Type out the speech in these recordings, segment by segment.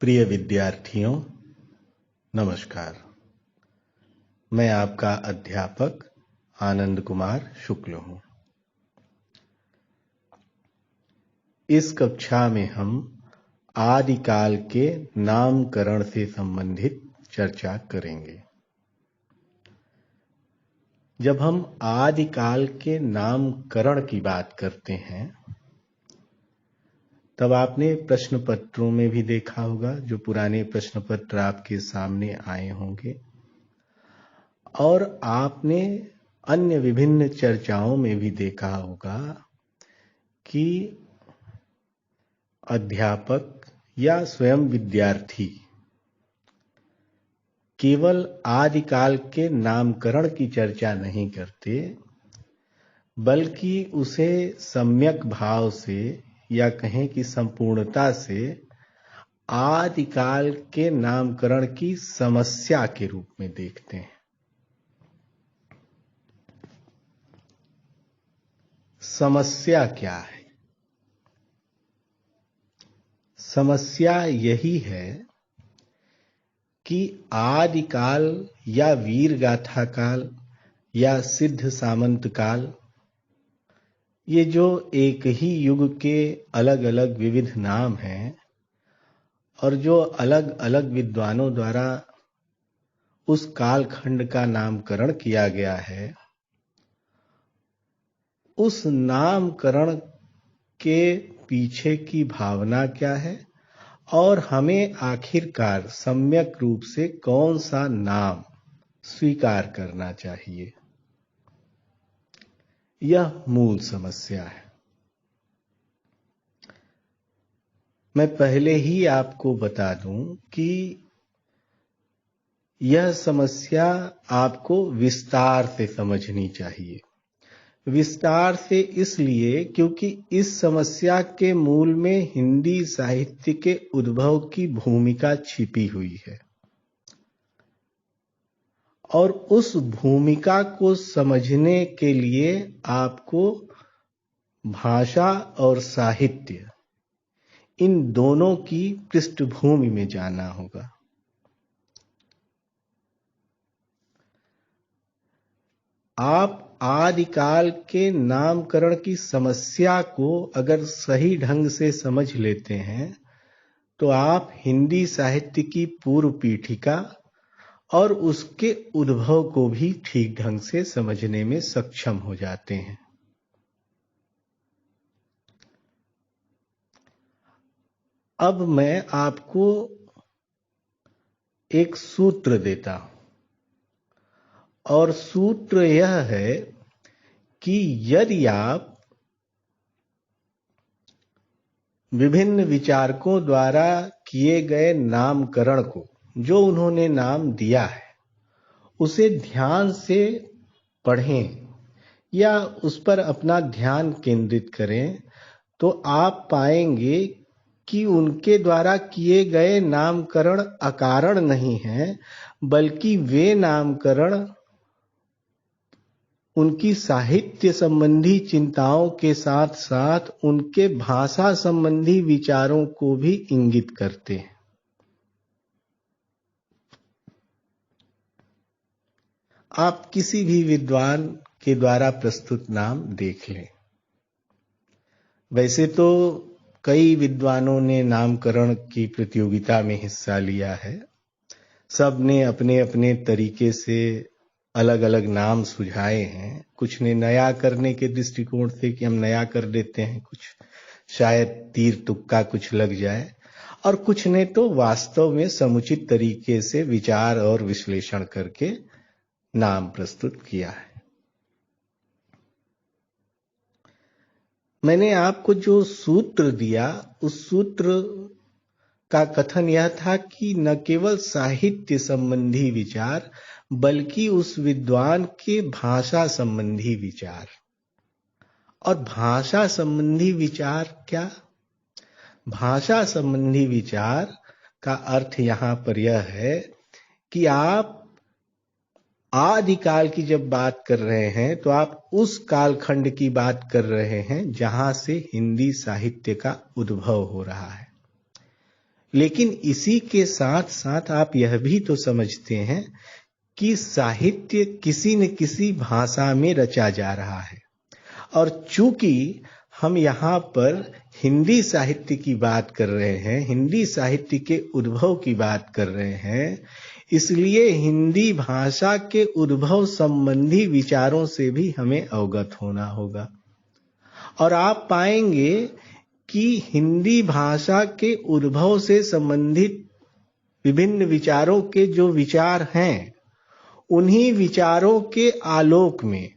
प्रिय विद्यार्थियों, नमस्कार। मैं आपका अध्यापक आनंद कुमार शुक्ल हूँ। इस कक्षा में हम आदिकाल के नामकरण से संबंधित चर्चा करेंगे। जब हम आदिकाल के नामकरण की बात करते हैं तब आपने प्रश्न पत्रों में भी देखा होगा, जो पुराने प्रश्न पत्र आपके सामने आए होंगे, और आपने अन्य विभिन्न चर्चाओं में भी देखा होगा कि अध्यापक या स्वयं विद्यार्थी केवल आदिकाल के नामकरण की चर्चा नहीं करते, बल्कि उसे सम्यक भाव से या कहें कि संपूर्णता से आदिकाल के नामकरण की समस्या के रूप में देखते हैं। समस्या क्या है? समस्या यही है कि आदिकाल या वीर गाथा काल या सिद्ध सामंत काल, ये जो एक ही युग के अलग अलग विविध नाम हैं और जो अलग अलग विद्वानों द्वारा उस कालखंड का नामकरण किया गया है, उस नामकरण के पीछे की भावना क्या है और हमें आखिरकार सम्यक रूप से कौन सा नाम स्वीकार करना चाहिए, यह मूल समस्या है। मैं पहले ही आपको बता दूं कि यह समस्या आपको विस्तार से समझनी चाहिए। विस्तार से इसलिए क्योंकि इस समस्या के मूल में हिंदी साहित्य के उद्भव की भूमिका छिपी हुई है, और उस भूमिका को समझने के लिए आपको भाषा और साहित्य, इन दोनों की पृष्ठभूमि में जाना होगा। आप आदिकाल के नामकरण की समस्या को अगर सही ढंग से समझ लेते हैं तो आप हिंदी साहित्य की पूर्व पीठिका और उसके उद्भव को भी ठीक ढंग से समझने में सक्षम हो जाते हैं। अब मैं आपको एक सूत्र देता हूं, और सूत्र यह है कि यदि आप विभिन्न विचारकों द्वारा किए गए नामकरण को, जो उन्होंने नाम दिया है, उसे ध्यान से पढ़ें या उस पर अपना ध्यान केंद्रित करें, तो आप पाएंगे कि उनके द्वारा किए गए नामकरण अकारण नहीं हैं, बल्कि वे नामकरण उनकी साहित्य संबंधी चिंताओं के साथ साथ उनके भाषा संबंधी विचारों को भी इंगित करते हैं। आप किसी भी विद्वान के द्वारा प्रस्तुत नाम देख लें। वैसे तो कई विद्वानों ने नामकरण की प्रतियोगिता में हिस्सा लिया है। सब ने अपने अपने तरीके से अलग अलग नाम सुझाए हैं। कुछ ने नया करने के दृष्टिकोण से कि हम नया कर देते हैं, कुछ शायद तीर तुक्का कुछ लग जाए, और कुछ ने तो वास्तव में समुचित तरीके से विचार और विश्लेषण करके नाम प्रस्तुत किया है। मैंने आपको जो सूत्र दिया, उस सूत्र का कथन यह था कि न केवल साहित्य संबंधी विचार, बल्कि उस विद्वान के भाषा संबंधी विचार। और भाषा संबंधी विचार क्या? भाषा संबंधी विचार का अर्थ यहां पर यह है कि आप आदिकाल की जब बात कर रहे हैं तो आप उस कालखंड की बात कर रहे हैं जहां से हिंदी साहित्य का उद्भव हो रहा है। लेकिन इसी के साथ साथ आप यह भी तो समझते हैं कि साहित्य किसी न किसी भाषा में रचा जा रहा है, और चूंकि हम यहाँ पर हिंदी साहित्य की बात कर रहे हैं, हिंदी साहित्य के उद्भव की बात कर रहे हैं, इसलिए हिंदी भाषा के उद्भव संबंधी विचारों से भी हमें अवगत होना होगा। और आप पाएंगे कि हिंदी भाषा के उद्भव से संबंधित विभिन्न विचारों के जो विचार हैं, उन्हीं विचारों के आलोक में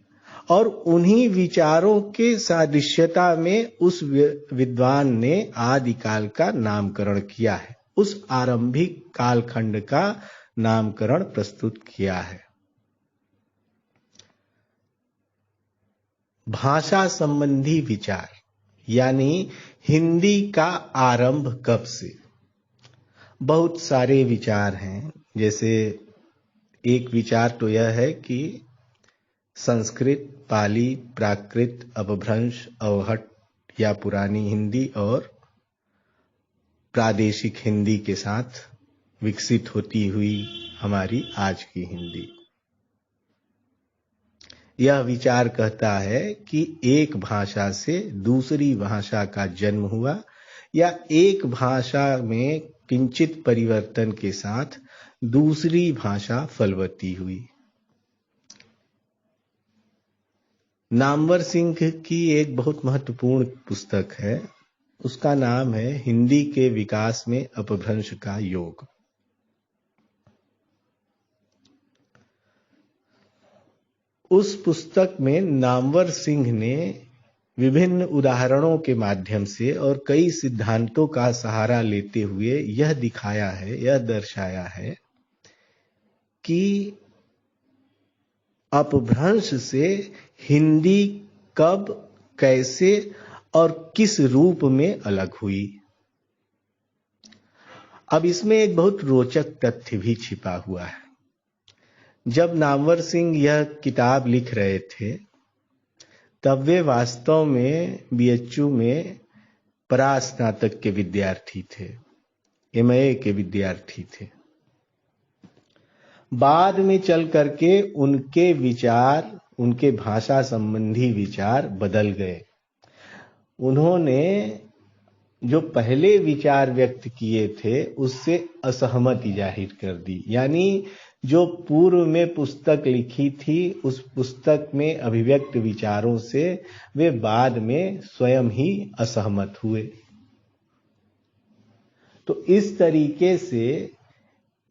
और उन्हीं विचारों के सादृश्यता में उस विद्वान ने आदिकाल का नामकरण किया है, उस आरंभिक कालखंड का नामकरण प्रस्तुत किया है। भाषा संबंधी विचार यानी हिंदी का आरंभ कब से? बहुत सारे विचार हैं। जैसे एक विचार तो यह है कि संस्कृत, पाली, प्राकृत, अपभ्रंश, अवहट या पुरानी हिंदी और प्रादेशिक हिंदी के साथ विकसित होती हुई हमारी आज की हिंदी। यह विचार कहता है कि एक भाषा से दूसरी भाषा का जन्म हुआ या एक भाषा में किंचित परिवर्तन के साथ दूसरी भाषा फलवती हुई। नामवर सिंह की एक बहुत महत्वपूर्ण पुस्तक है, उसका नाम है हिंदी के विकास में अपभ्रंश का योग। उस पुस्तक में नामवर सिंह ने विभिन्न उदाहरणों के माध्यम से और कई सिद्धांतों का सहारा लेते हुए यह दिखाया है, यह दर्शाया है कि अपभ्रंश से हिंदी कब, कैसे और किस रूप में अलग हुई। अब इसमें एक बहुत रोचक तथ्य भी छिपा हुआ है। जब नामवर सिंह यह किताब लिख रहे थे तब वे वास्तव में बीएचयू में परास्नातक के विद्यार्थी थे, एमए के विद्यार्थी थे। बाद में चल करके उनके विचार, उनके भाषा संबंधी विचार बदल गए। उन्होंने जो पहले विचार व्यक्त किए थे उससे असहमति जाहिर कर दी, यानी जो पूर्व में पुस्तक लिखी थी उस पुस्तक में अभिव्यक्त विचारों से वे बाद में स्वयं ही असहमत हुए। तो इस तरीके से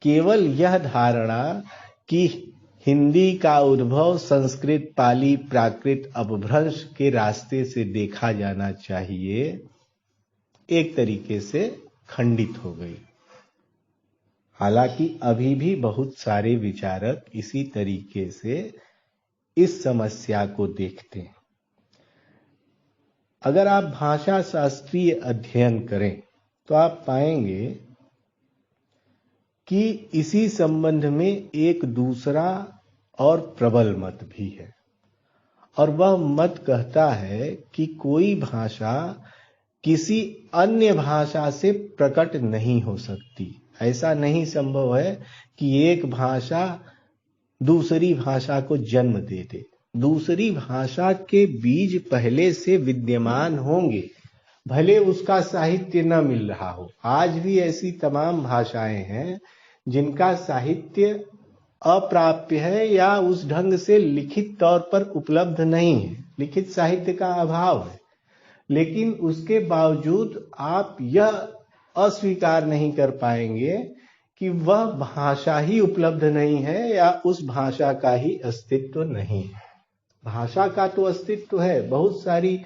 केवल यह धारणा कि हिंदी का उद्भव संस्कृत, पाली, प्राकृत, अपभ्रंश के रास्ते से देखा जाना चाहिए, एक तरीके से खंडित हो गई। हालांकि अभी भी बहुत सारे विचारक इसी तरीके से इस समस्या को देखते हैं। अगर आप भाषा शास्त्रीय अध्ययन करें तो आप पाएंगे कि इसी संबंध में एक दूसरा और प्रबल मत भी है, और वह मत कहता है कि कोई भाषा किसी अन्य भाषा से प्रकट नहीं हो सकती। ऐसा नहीं संभव है कि एक भाषा दूसरी भाषा को जन्म दे दे। दूसरी भाषा के बीज पहले से विद्यमान होंगे, भले उसका साहित्य न मिल रहा हो। आज भी ऐसी तमाम भाषाएं हैं जिनका साहित्य अप्राप्य है या उस ढंग से लिखित तौर पर उपलब्ध नहीं है, लिखित साहित्य का अभाव है। लेकिन उसके बावजूद आप यह अस्वीकार नहीं कर पाएंगे कि वह भाषा ही उपलब्ध नहीं है या उस भाषा का ही अस्तित्व नहीं है। भाषा का तो अस्तित्व है, बहुत सारी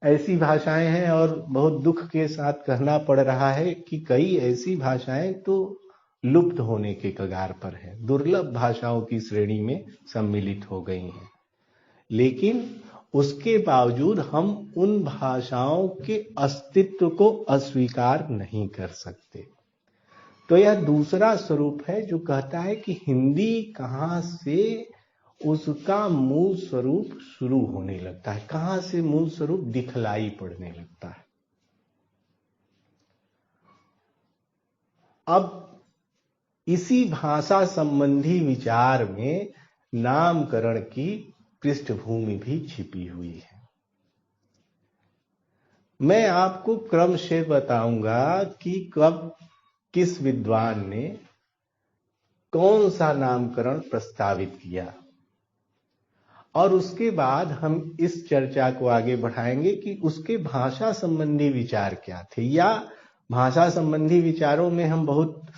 ऐसी भाषाएं हैं और बहुत दुख के साथ कहना पड़ रहा है कि कई ऐसी भाषाएं तो लुप्त होने के कगार पर है, दुर्लभ भाषाओं की श्रेणी में सम्मिलित हो गई हैं। लेकिन उसके बावजूद हम उन भाषाओं के अस्तित्व को अस्वीकार नहीं कर सकते। तो यह दूसरा स्वरूप है जो कहता है कि हिंदी कहाँ से उसका मूल स्वरूप शुरू होने लगता है, कहाँ से मूल स्वरूप दिखलाई पड़ने लगता है। अब इसी भाषा संबंधी विचार में नामकरण की पृष्ठभूमि भी छिपी हुई है। मैं आपको क्रम से बताऊंगा कि कब किस विद्वान ने कौन सा नामकरण प्रस्तावित किया, और उसके बाद हम इस चर्चा को आगे बढ़ाएंगे कि उसके भाषा संबंधी विचार क्या थे, या भाषा संबंधी विचारों में हम बहुत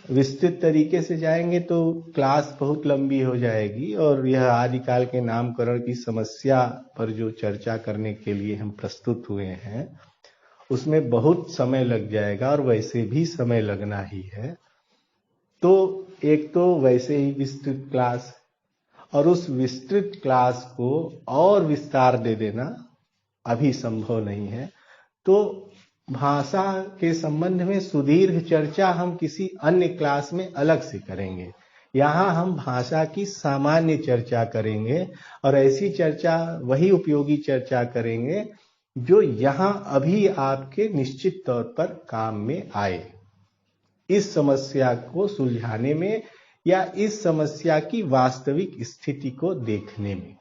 विस्तृत तरीके से जाएंगे तो क्लास बहुत लंबी हो जाएगी, और यह आदिकाल के नामकरण की समस्या पर जो चर्चा करने के लिए हम प्रस्तुत हुए हैं उसमें बहुत समय लग जाएगा, और वैसे भी समय लगना ही है। तो एक तो वैसे ही विस्तृत क्लास, और उस विस्तृत क्लास को और विस्तार दे देना अभी संभव नहीं है। तो भाषा के संबंध में सुदीर्घ चर्चा हम किसी अन्य क्लास में अलग से करेंगे। यहाँ हम भाषा की सामान्य चर्चा करेंगे, और ऐसी चर्चा, वही उपयोगी चर्चा करेंगे जो यहाँ अभी आपके निश्चित तौर पर काम में आए, इस समस्या को सुलझाने में या इस समस्या की वास्तविक स्थिति को देखने में।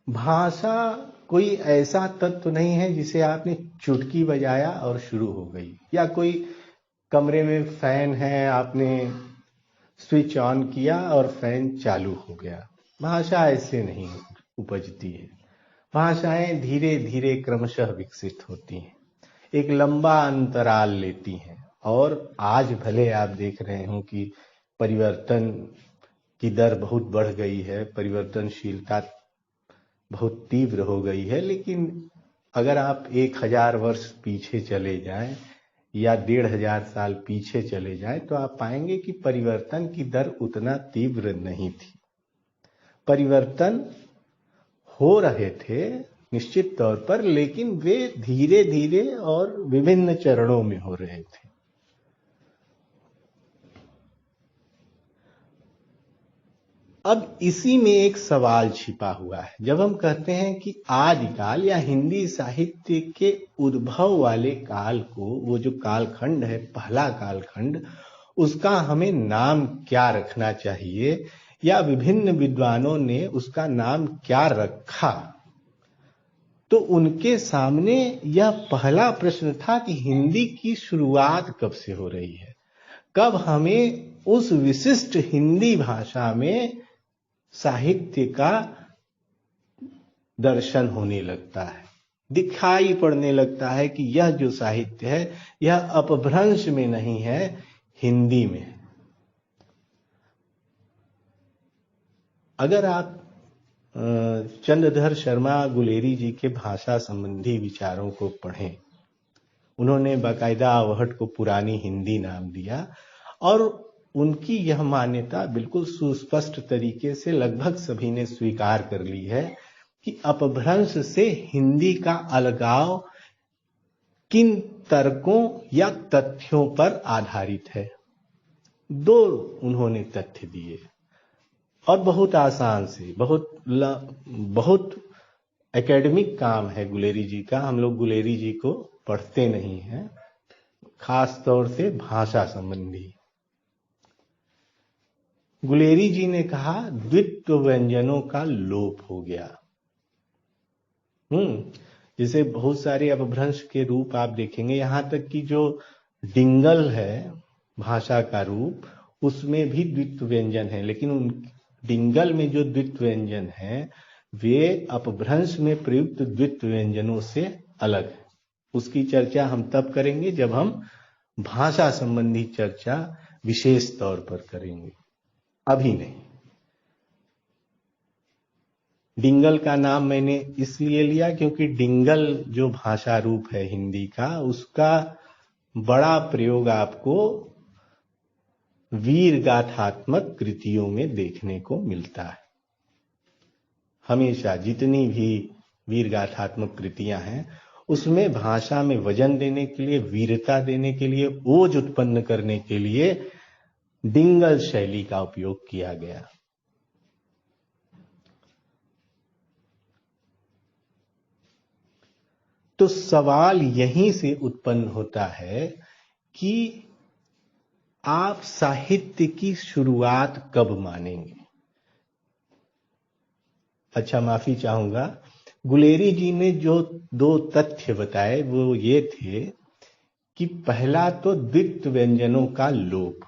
भाषा कोई ऐसा तत्व नहीं है जिसे आपने चुटकी बजाया और शुरू हो गई, या कोई कमरे में फैन है, आपने स्विच ऑन किया और फैन चालू हो गया। भाषा ऐसे नहीं उपजती है। भाषाएं धीरे धीरे क्रमशः विकसित होती हैं, एक लंबा अंतराल लेती हैं, और आज भले आप देख रहे हो कि परिवर्तन की दर बहुत बढ़ गई है, परिवर्तनशीलता बहुत तीव्र हो गई है, लेकिन अगर आप 1000 वर्ष पीछे चले जाएं या 1500 साल पीछे चले जाएं तो आप पाएंगे कि परिवर्तन की दर उतना तीव्र नहीं थी। परिवर्तन हो रहे थे निश्चित तौर पर, लेकिन वे धीरे धीरे और विभिन्न चरणों में हो रहे थे। अब इसी में एक सवाल छिपा हुआ है। जब हम कहते हैं कि आदिकाल या हिंदी साहित्य के उद्भव वाले काल को, वो जो कालखंड है, पहला कालखंड, उसका हमें नाम क्या रखना चाहिए, या विभिन्न विद्वानों ने उसका नाम क्या रखा, तो उनके सामने यह पहला प्रश्न था कि हिंदी की शुरुआत कब से हो रही है, कब हमें उस विशिष्ट हिंदी भाषा में साहित्य का दर्शन होने लगता है, दिखाई पड़ने लगता है कि यह जो साहित्य है यह अपभ्रंश में नहीं है, हिंदी में है। अगर आप चंद्रधर शर्मा गुलेरी जी के भाषा संबंधी विचारों को पढ़ें, उन्होंने बाकायदा आवहट को पुरानी हिंदी नाम दिया, और उनकी यह मान्यता बिल्कुल सुस्पष्ट तरीके से लगभग सभी ने स्वीकार कर ली है कि अपभ्रंश से हिंदी का अलगाव किन तर्कों या तथ्यों पर आधारित है। 2 उन्होंने तथ्य दिए, और बहुत आसान से, बहुत एकेडमिक काम है गुलेरी जी का। हम लोग गुलेरी जी को पढ़ते नहीं हैं, खास तौर से भाषा संबंधी। गुलेरी जी ने कहा द्वित्व व्यंजनों का लोप हो गया। जैसे बहुत सारे अपभ्रंश के रूप आप देखेंगे, यहां तक कि जो डिंगल है भाषा का रूप, उसमें भी द्वित्व व्यंजन है, लेकिन उन डिंगल में जो द्वित्व व्यंजन है वे अपभ्रंश में प्रयुक्त द्वित्व व्यंजनों से अलग है। उसकी चर्चा हम तब करेंगे जब हम भाषा संबंधी चर्चा विशेष तौर पर करेंगे, अभी नहीं। डिंगल का नाम मैंने इसलिए लिया क्योंकि डिंगल जो भाषा रूप है हिंदी का, उसका बड़ा प्रयोग आपको वीर गाथात्मक कृतियों में देखने को मिलता है। हमेशा जितनी भी वीर गाथात्मक कृतियां हैं उसमें भाषा में वजन देने के लिए, वीरता देने के लिए, ओज उत्पन्न करने के लिए डिंगल शैली का उपयोग किया गया। तो सवाल यहीं से उत्पन्न होता है कि आप साहित्य की शुरुआत कब मानेंगे। अच्छा, माफी चाहूंगा, गुलेरी जी ने जो दो तथ्य बताए वो ये थे कि पहला तो द्वित्व व्यंजनों का लोप,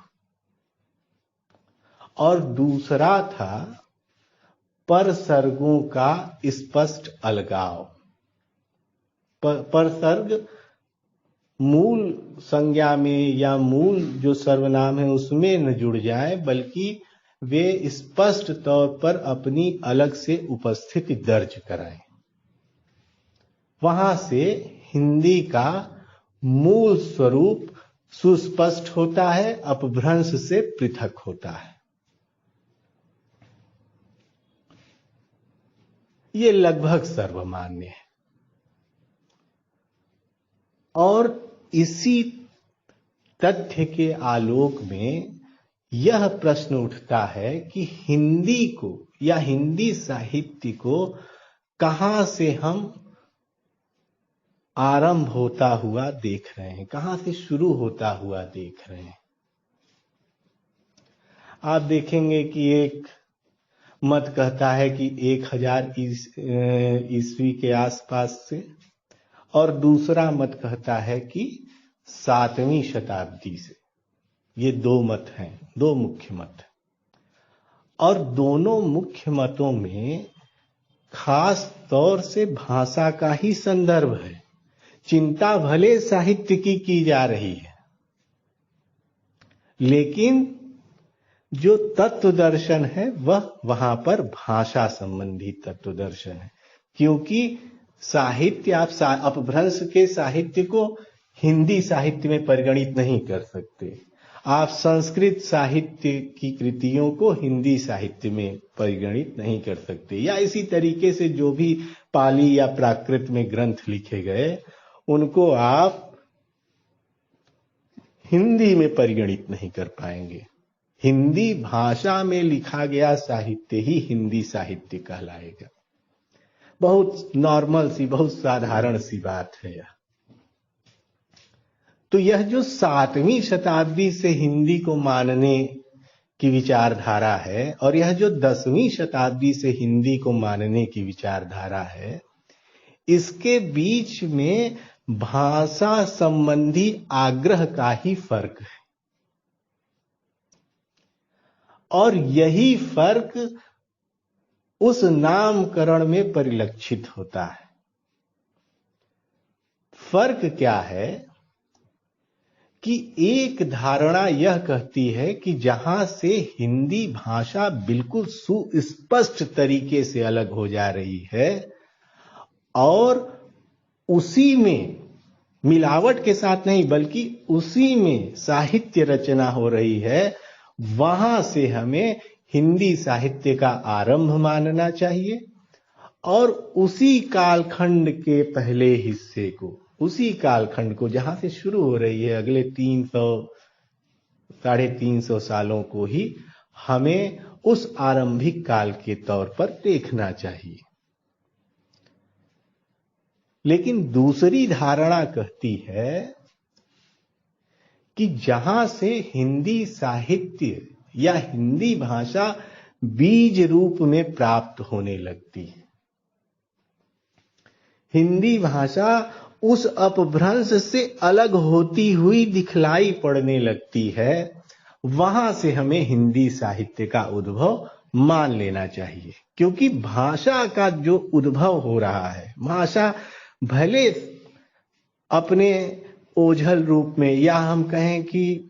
और दूसरा था परसर्गों का स्पष्ट अलगाव। परसर्ग मूल संज्ञा में या मूल जो सर्वनाम है उसमें न जुड़ जाए, बल्कि वे स्पष्ट तौर पर अपनी अलग से उपस्थिति दर्ज कराएं। वहां से हिंदी का मूल स्वरूप सुस्पष्ट होता है, अपभ्रंश से पृथक होता है। ये लगभग सर्वमान्य है। और इसी तथ्य के आलोक में यह प्रश्न उठता है कि हिंदी को या हिंदी साहित्य को कहां से हम आरंभ होता हुआ देख रहे हैं, कहां से शुरू होता हुआ देख रहे हैं। आप देखेंगे कि एक मत कहता है कि 1000 ईस्वी के आसपास से, और दूसरा मत कहता है कि 7वीं शताब्दी से। ये दो मत हैं, दो मुख्य मत। और दोनों मुख्य मतों में खास तौर से भाषा का ही संदर्भ है। चिंता भले साहित्य की जा रही है, लेकिन जो तत्व दर्शन है वह वहां पर भाषा संबंधी तत्व दर्शन है। क्योंकि साहित्य, आप अपभ्रंश के साहित्य को हिंदी साहित्य में परिगणित नहीं कर सकते। आप संस्कृत साहित्य की कृतियों को हिंदी साहित्य में परिगणित नहीं कर सकते। या इसी तरीके से जो भी पाली या प्राकृत में ग्रंथ लिखे गए उनको आप हिंदी में परिगणित नहीं कर पाएंगे। हिंदी भाषा में लिखा गया साहित्य ही हिंदी साहित्य कहलाएगा। बहुत नॉर्मल सी, बहुत साधारण सी बात है यह। तो यह जो 7वीं शताब्दी से हिंदी को मानने की विचारधारा है और यह जो 10वीं शताब्दी से हिंदी को मानने की विचारधारा है, इसके बीच में भाषा संबंधी आग्रह का ही फर्क है। और यही फर्क उस नामकरण में परिलक्षित होता है। फर्क क्या है कि एक धारणा यह कहती है कि जहां से हिंदी भाषा बिल्कुल सुस्पष्ट तरीके से अलग हो जा रही है और उसी में मिलावट के साथ नहीं बल्कि उसी में साहित्य रचना हो रही है, वहां से हमें हिंदी साहित्य का आरंभ मानना चाहिए। और उसी कालखंड के पहले हिस्से को, उसी कालखंड को जहां से शुरू हो रही है, अगले 300-350 सालों को ही हमें उस आरंभिक काल के तौर पर देखना चाहिए। लेकिन दूसरी धारणा कहती है कि जहां से हिंदी साहित्य या हिंदी भाषा बीज रूप में प्राप्त होने लगती है, हिंदी भाषा उस अपभ्रंश से अलग होती हुई दिखलाई पड़ने लगती है, वहां से हमें हिंदी साहित्य का उद्भव मान लेना चाहिए। क्योंकि भाषा का जो उद्भव हो रहा है, भाषा भले अपने ओझल रूप में या हम कहें कि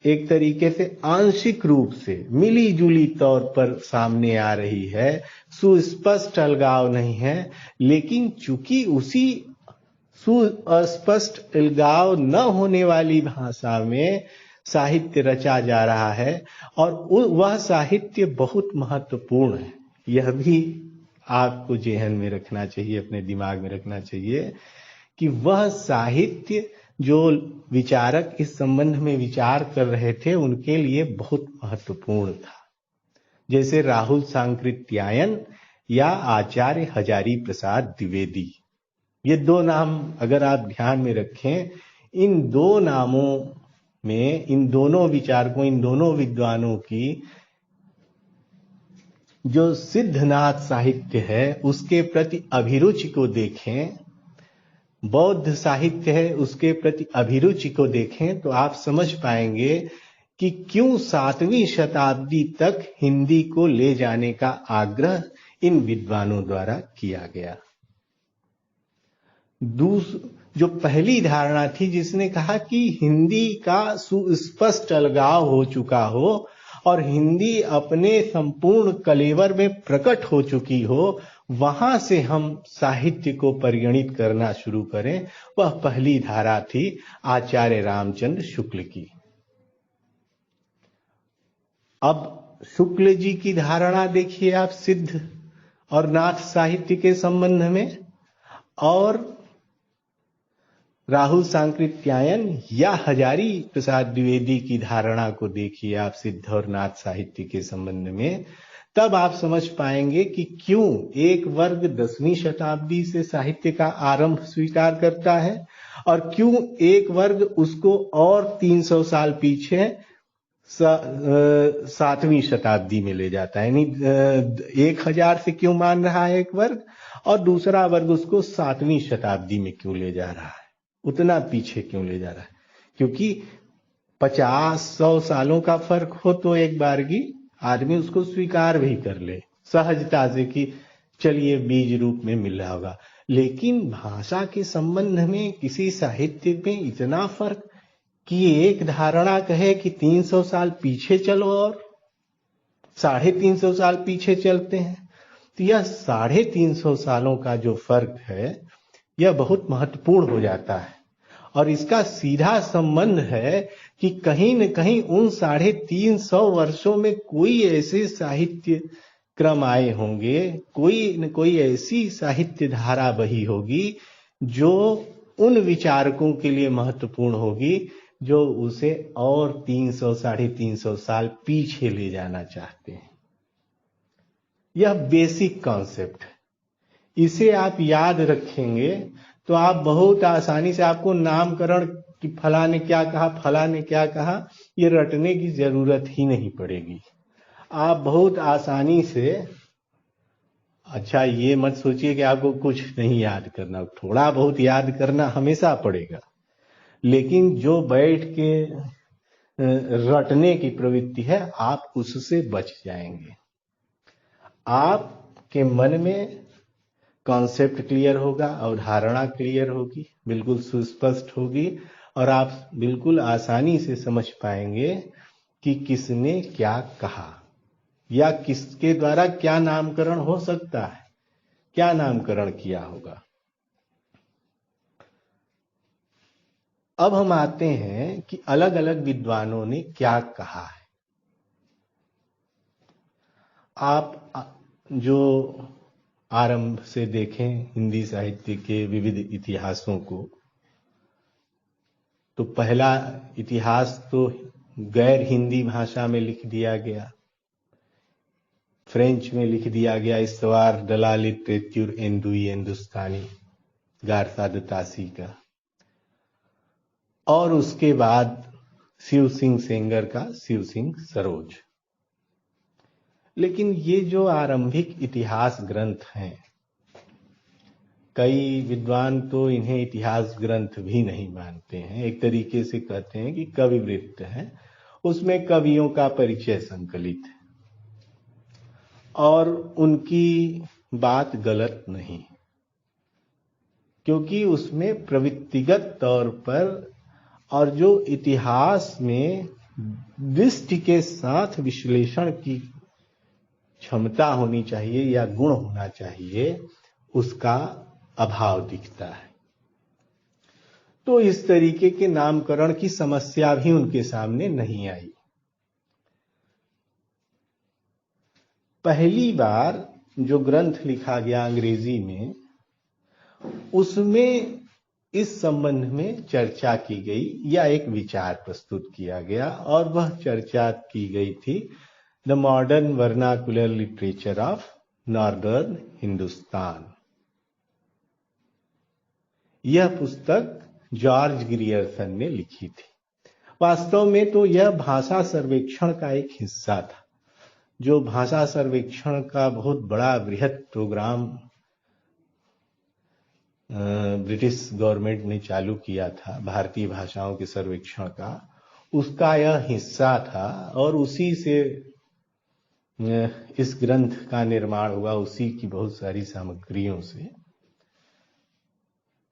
एक तरीके से आंशिक रूप से मिली जुली तौर पर सामने आ रही है, सुस्पष्ट अलगाव नहीं है, लेकिन चूंकि उसी सुस्पष्ट अलगाव न होने वाली भाषा में साहित्य रचा जा रहा है और वह साहित्य बहुत महत्वपूर्ण है। यह भी आपको जेहन में रखना चाहिए, अपने दिमाग में रखना चाहिए कि वह साहित्य जो विचारक इस संबंध में विचार कर रहे थे उनके लिए बहुत महत्वपूर्ण था। जैसे राहुल सांकृत्यायन या आचार्य हजारी प्रसाद द्विवेदी, ये दो नाम अगर आप ध्यान में रखें, इन दो नामों में, इन दोनों विचारकों, इन दोनों विद्वानों की जो सिद्धनाथ साहित्य है उसके प्रति अभिरुचि को देखें, बौद्ध साहित्य है उसके प्रति अभिरुचि को देखें, तो आप समझ पाएंगे कि क्यों 7वीं शताब्दी तक हिंदी को ले जाने का आग्रह इन विद्वानों द्वारा किया गया। जो पहली धारणा थी जिसने कहा कि हिंदी का सुस्पष्ट अलगाव हो चुका हो और हिंदी अपने संपूर्ण कलेवर में प्रकट हो चुकी हो, वहां से हम साहित्य को परिगणित करना शुरू करें, वह पहली धारा थी आचार्य रामचंद्र शुक्ल की। अब शुक्ल जी की धारणा देखिए आप सिद्ध और नाथ साहित्य के संबंध में, और राहुल सांकृत्यायन या हजारी प्रसाद द्विवेदी की धारणा को देखिए आप सिद्ध और नाथ साहित्य के संबंध में, तब आप समझ पाएंगे कि क्यों एक वर्ग 10वीं शताब्दी से साहित्य का आरंभ स्वीकार करता है और क्यों एक वर्ग उसको और 300 साल पीछे 7वीं शताब्दी में ले जाता है। यानी 1000 से क्यों मान रहा है एक वर्ग और दूसरा वर्ग उसको 7वीं शताब्दी में क्यों ले जा रहा है, उतना पीछे क्यों ले जा रहा है। क्योंकि 50-100 सालों का फर्क हो तो एक बारगी आदमी उसको स्वीकार भी कर ले सहजता से कि चलिए बीज रूप में मिल रहा होगा, लेकिन भाषा के संबंध में किसी साहित्य में इतना फर्क कि एक धारणा कहे कि 300 साल पीछे चलो और 350 साल पीछे चलते हैं, तो यह 350 सालों का जो फर्क है यह बहुत महत्वपूर्ण हो जाता है। और इसका सीधा संबंध है कि कहीं न कहीं उन 350 वर्षों में कोई ऐसे साहित्य क्रम आए होंगे, कोई न कोई ऐसी साहित्य धारा बही होगी जो उन विचारकों के लिए महत्वपूर्ण होगी जो उसे और 300-350 साल पीछे ले जाना चाहते हैं। यह बेसिक कॉन्सेप्ट है, इसे आप याद रखेंगे तो आप बहुत आसानी से, आपको नामकरण कि फला ने क्या कहा, फला ने क्या कहा, ये रटने की जरूरत ही नहीं पड़ेगी। आप बहुत आसानी से, अच्छा ये मत सोचिए कि आपको कुछ नहीं याद करना, थोड़ा बहुत याद करना हमेशा पड़ेगा, लेकिन जो बैठ के रटने की प्रवृत्ति है आप उससे बच जाएंगे। आपके मन में कॉन्सेप्ट क्लियर होगा, अवधारणा क्लियर होगी, बिल्कुल सुस्पष्ट होगी और आप बिल्कुल आसानी से समझ पाएंगे कि किसने क्या कहा या किसके द्वारा क्या नामकरण हो सकता है, क्या नामकरण किया होगा। अब हम आते हैं कि अलग अलग विद्वानों ने क्या कहा है। आप जो आरंभ से देखें हिंदी साहित्य के विविध इतिहासों को, तो पहला इतिहास तो गैर हिंदी भाषा में लिख दिया गया, फ्रेंच में लिख दिया गया, इस्तवार de la littérature Hindui Hindustani Garcin de Tassy का, और उसके बाद शिव सिंह सेंगर का शिव सिंह सरोज। लेकिन ये जो आरंभिक इतिहास ग्रंथ हैं, कई विद्वान तो इन्हें इतिहास ग्रंथ भी नहीं मानते हैं, एक तरीके से कहते हैं कि कवि वृत्त है, उसमें कवियों का परिचय संकलित है और उनकी बात गलत नहीं, क्योंकि उसमें प्रवृत्तिगत तौर पर और जो इतिहास में दृष्टि के साथ विश्लेषण की क्षमता होनी चाहिए या गुण होना चाहिए, उसका अभाव दिखता है। तो इस तरीके के नामकरण की समस्या भी उनके सामने नहीं आई। पहली बार जो ग्रंथ लिखा गया अंग्रेजी में, उसमें इस संबंध में चर्चा की गई या एक विचार प्रस्तुत किया गया, और वह चर्चा की गई थी the modern vernacular literature of northern Hindustan. यह पुस्तक जॉर्ज ग्रियर्सन ने लिखी थी। वास्तव में तो यह भाषा सर्वेक्षण का एक हिस्सा था, जो भाषा सर्वेक्षण का बहुत बड़ा बृहद प्रोग्राम ब्रिटिश गवर्नमेंट ने चालू किया था भारतीय भाषाओं के सर्वेक्षण का, उसका यह हिस्सा था और उसी से इस ग्रंथ का निर्माण हुआ, उसी की बहुत सारी सामग्रियों से।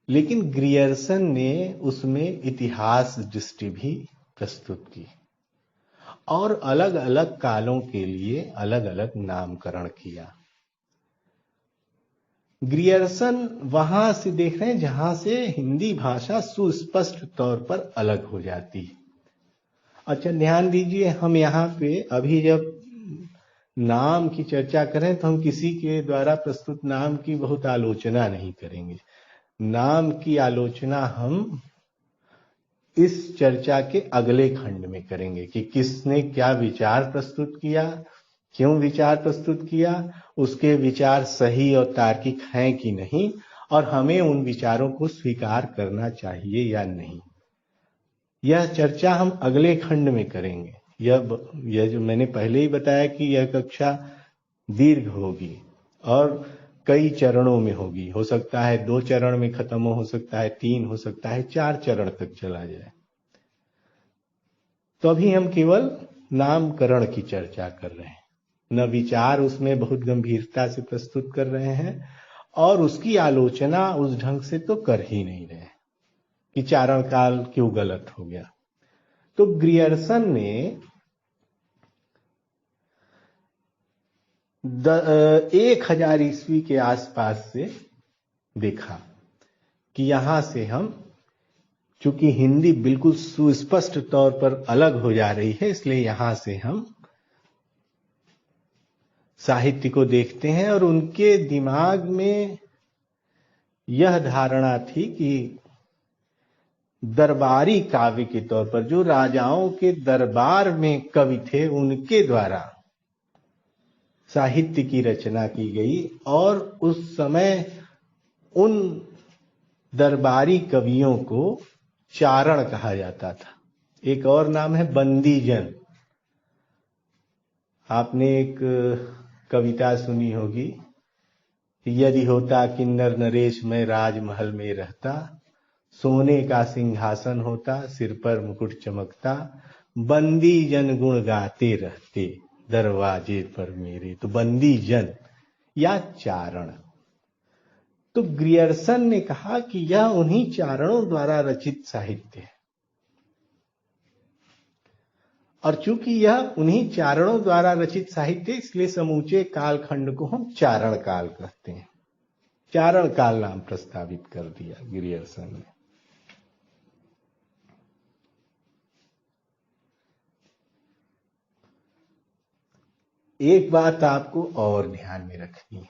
लेकिन ग्रियर्सन ने उसमें इतिहास दृष्टि भी प्रस्तुत की और अलग अलग कालों के लिए अलग अलग नामकरण किया। ग्रियर्सन वहां से देख रहे हैं जहां से हिंदी भाषा सुस्पष्ट तौर पर अलग हो जाती है। अच्छा, ध्यान दीजिए, हम यहाँ पे अभी जब नाम की चर्चा करें तो हम किसी के द्वारा प्रस्तुत नाम की बहुत आलोचना नहीं करेंगे। नाम की आलोचना हम इस चर्चा के अगले खंड में करेंगे कि किसने क्या विचार प्रस्तुत किया, क्यों विचार प्रस्तुत किया, उसके विचार सही और तार्किक हैं कि नहीं, और हमें उन विचारों को स्वीकार करना चाहिए या नहीं। यह चर्चा हम अगले खंड में करेंगे। यह जो मैंने पहले ही बताया कि यह कक्षा दीर्घ होगी और कई चरणों में होगी। हो सकता है 2 चरण में खत्म हो सकता है 3, हो सकता है 4 चरण तक चला जाए। तो अभी हम केवल नामकरण की चर्चा कर रहे हैं, न विचार उसमें बहुत गंभीरता से प्रस्तुत कर रहे हैं और उसकी आलोचना उस ढंग से तो कर ही नहीं रहे कि चारण काल क्यों गलत हो गया। तो ग्रियर्सन ने 1000 ईस्वी के आसपास से देखा कि यहां से हम, चूंकि हिंदी बिल्कुल सुस्पष्ट तौर पर अलग हो जा रही है, इसलिए यहां से हम साहित्य को देखते हैं। और उनके दिमाग में यह धारणा थी कि दरबारी काव्य के तौर पर जो राजाओं के दरबार में कवि थे उनके द्वारा साहित्य की रचना की गई और उस समय उन दरबारी कवियों को चारण कहा जाता था। एक और नाम है बंदीजन। आपने एक कविता सुनी होगी, यदि होता किन्नर नरेश मैं राजमहल में रहता, सोने का सिंहासन होता सिर पर मुकुट चमकता, बंदी जन गुण गाते रहते दरवाजे पर मेरे। तो बंदी जन या चारण। तो ग्रियर्सन ने कहा कि यह उन्हीं चारणों द्वारा रचित साहित्य है और चूंकि यह उन्हीं चारणों द्वारा रचित साहित्य, इसलिए समूचे कालखंड को हम चारण काल कहते हैं। चारण काल नाम प्रस्तावित कर दिया ग्रियर्सन ने। एक बात आपको और ध्यान में रखनी है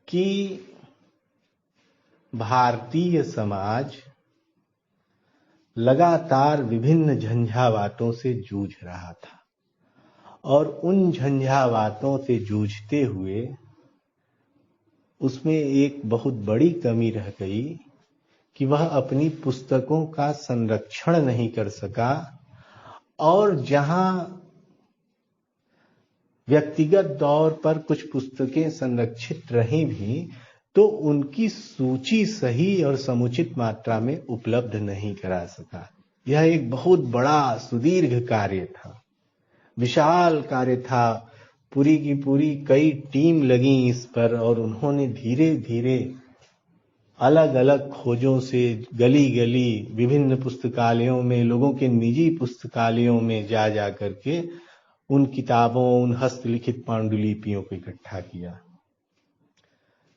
कि भारतीय समाज लगातार विभिन्न झंझावातों से जूझ रहा था और उन झंझावातों से जूझते हुए उसमें एक बहुत बड़ी कमी रह गई कि वह अपनी पुस्तकों का संरक्षण नहीं कर सका और जहां व्यक्तिगत तौर पर कुछ पुस्तकें संरक्षित रही भी तो उनकी सूची सही और समुचित मात्रा में उपलब्ध नहीं करा सका। यह एक बहुत बड़ा सुदीर्घ कार्य था, विशाल कार्य था। पूरी की पूरी कई टीम लगी इस पर और उन्होंने धीरे धीरे अलग अलग खोजों से गली गली विभिन्न पुस्तकालयों में, लोगों के निजी पुस्तकालयों में जा जा करके उन किताबों, उन हस्तलिखित पांडुलिपियों को इकट्ठा किया।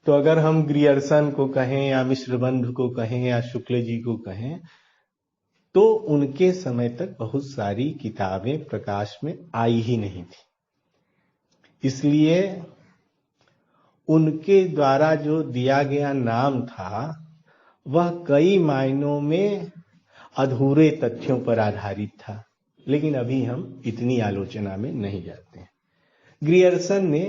तो अगर हम ग्रियर्सन को कहें या मिश्रबंध को कहें या शुक्ल जी को कहें तो उनके समय तक बहुत सारी किताबें प्रकाश में आई ही नहीं थी, इसलिए उनके द्वारा जो दिया गया नाम था वह कई मायनों में अधूरे तथ्यों पर आधारित था। लेकिन अभी हम इतनी आलोचना में नहीं जाते हैं। ग्रियर्सन ने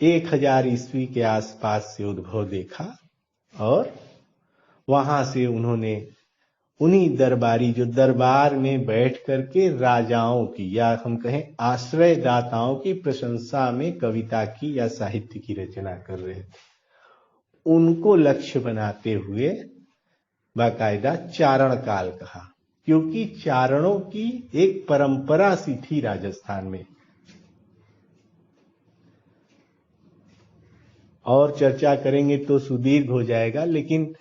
1000 ईस्वी के आसपास से उद्भव देखा और वहां से उन्होंने उन्हीं दरबारी जो दरबार में बैठ करके राजाओं की या हम कहें आश्रयदाताओं की प्रशंसा में कविता की या साहित्य की रचना कर रहे थे, उनको लक्ष्य बनाते हुए बाकायदा चारण काल कहा, क्योंकि चारणों की एक परंपरा सी थी राजस्थान में। और चर्चा करेंगे तो सुदीर्घ हो जाएगा, लेकिन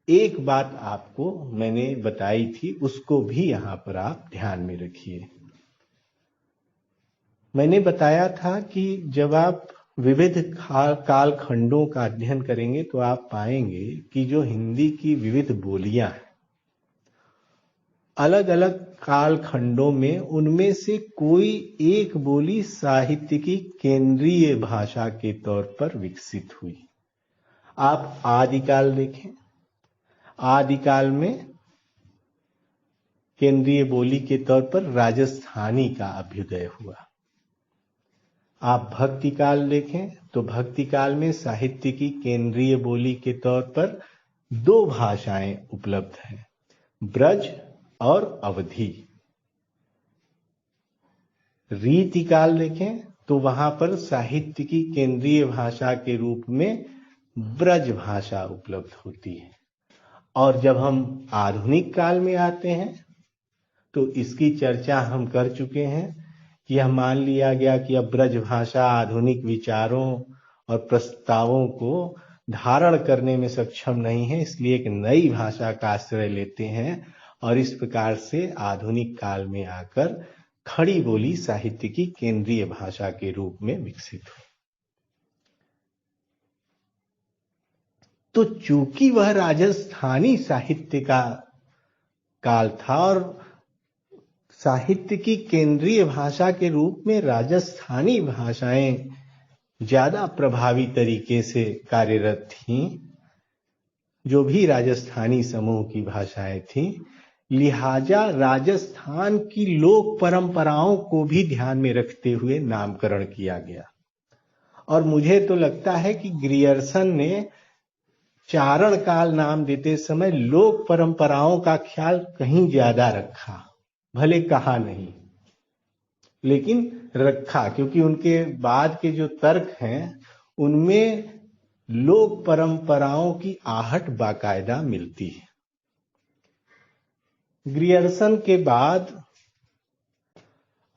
एक बात आपको मैंने बताई थी, उसको भी यहां पर आप ध्यान में रखिए। मैंने बताया था कि जब आप विविध कालखंडों का अध्ययन करेंगे तो आप पाएंगे कि जो हिंदी की विविध बोलियां हैं, अलग अलग कालखंडों में उनमें से कोई एक बोली साहित्य की केंद्रीय भाषा के तौर पर विकसित हुई। आप आदिकाल देखें, आदिकाल में केंद्रीय बोली के तौर पर राजस्थानी का अभ्युदय हुआ। आप भक्ति काल देखें तो भक्ति काल में साहित्य की केंद्रीय बोली के तौर पर दो भाषाएं उपलब्ध हैं, ब्रज और अवधी। रीति काल देखें तो वहां पर साहित्य की केंद्रीय भाषा के रूप में ब्रज भाषा उपलब्ध होती है। और जब हम आधुनिक काल में आते हैं तो इसकी चर्चा हम कर चुके हैं कि यह मान लिया गया कि अब ब्रज भाषा आधुनिक विचारों और प्रस्तावों को धारण करने में सक्षम नहीं है, इसलिए एक नई भाषा का आश्रय लेते हैं और इस प्रकार से आधुनिक काल में आकर खड़ी बोली साहित्य की केंद्रीय भाषा के रूप में विकसित हुई। तो चूंकि वह राजस्थानी साहित्य का काल था और साहित्य की केंद्रीय भाषा के रूप में राजस्थानी भाषाएं ज्यादा प्रभावी तरीके से कार्यरत थीं, जो भी राजस्थानी समूह की भाषाएं थीं, लिहाजा राजस्थान की लोक परंपराओं को भी ध्यान में रखते हुए नामकरण किया गया। और मुझे तो लगता है कि ग्रियर्सन ने चारण काल नाम देते समय लोक परंपराओं का ख्याल कहीं ज्यादा रखा, भले कहा नहीं लेकिन रखा, क्योंकि उनके बाद के जो तर्क हैं उनमें लोक परंपराओं की आहट बाकायदा मिलती है। ग्रियर्सन के बाद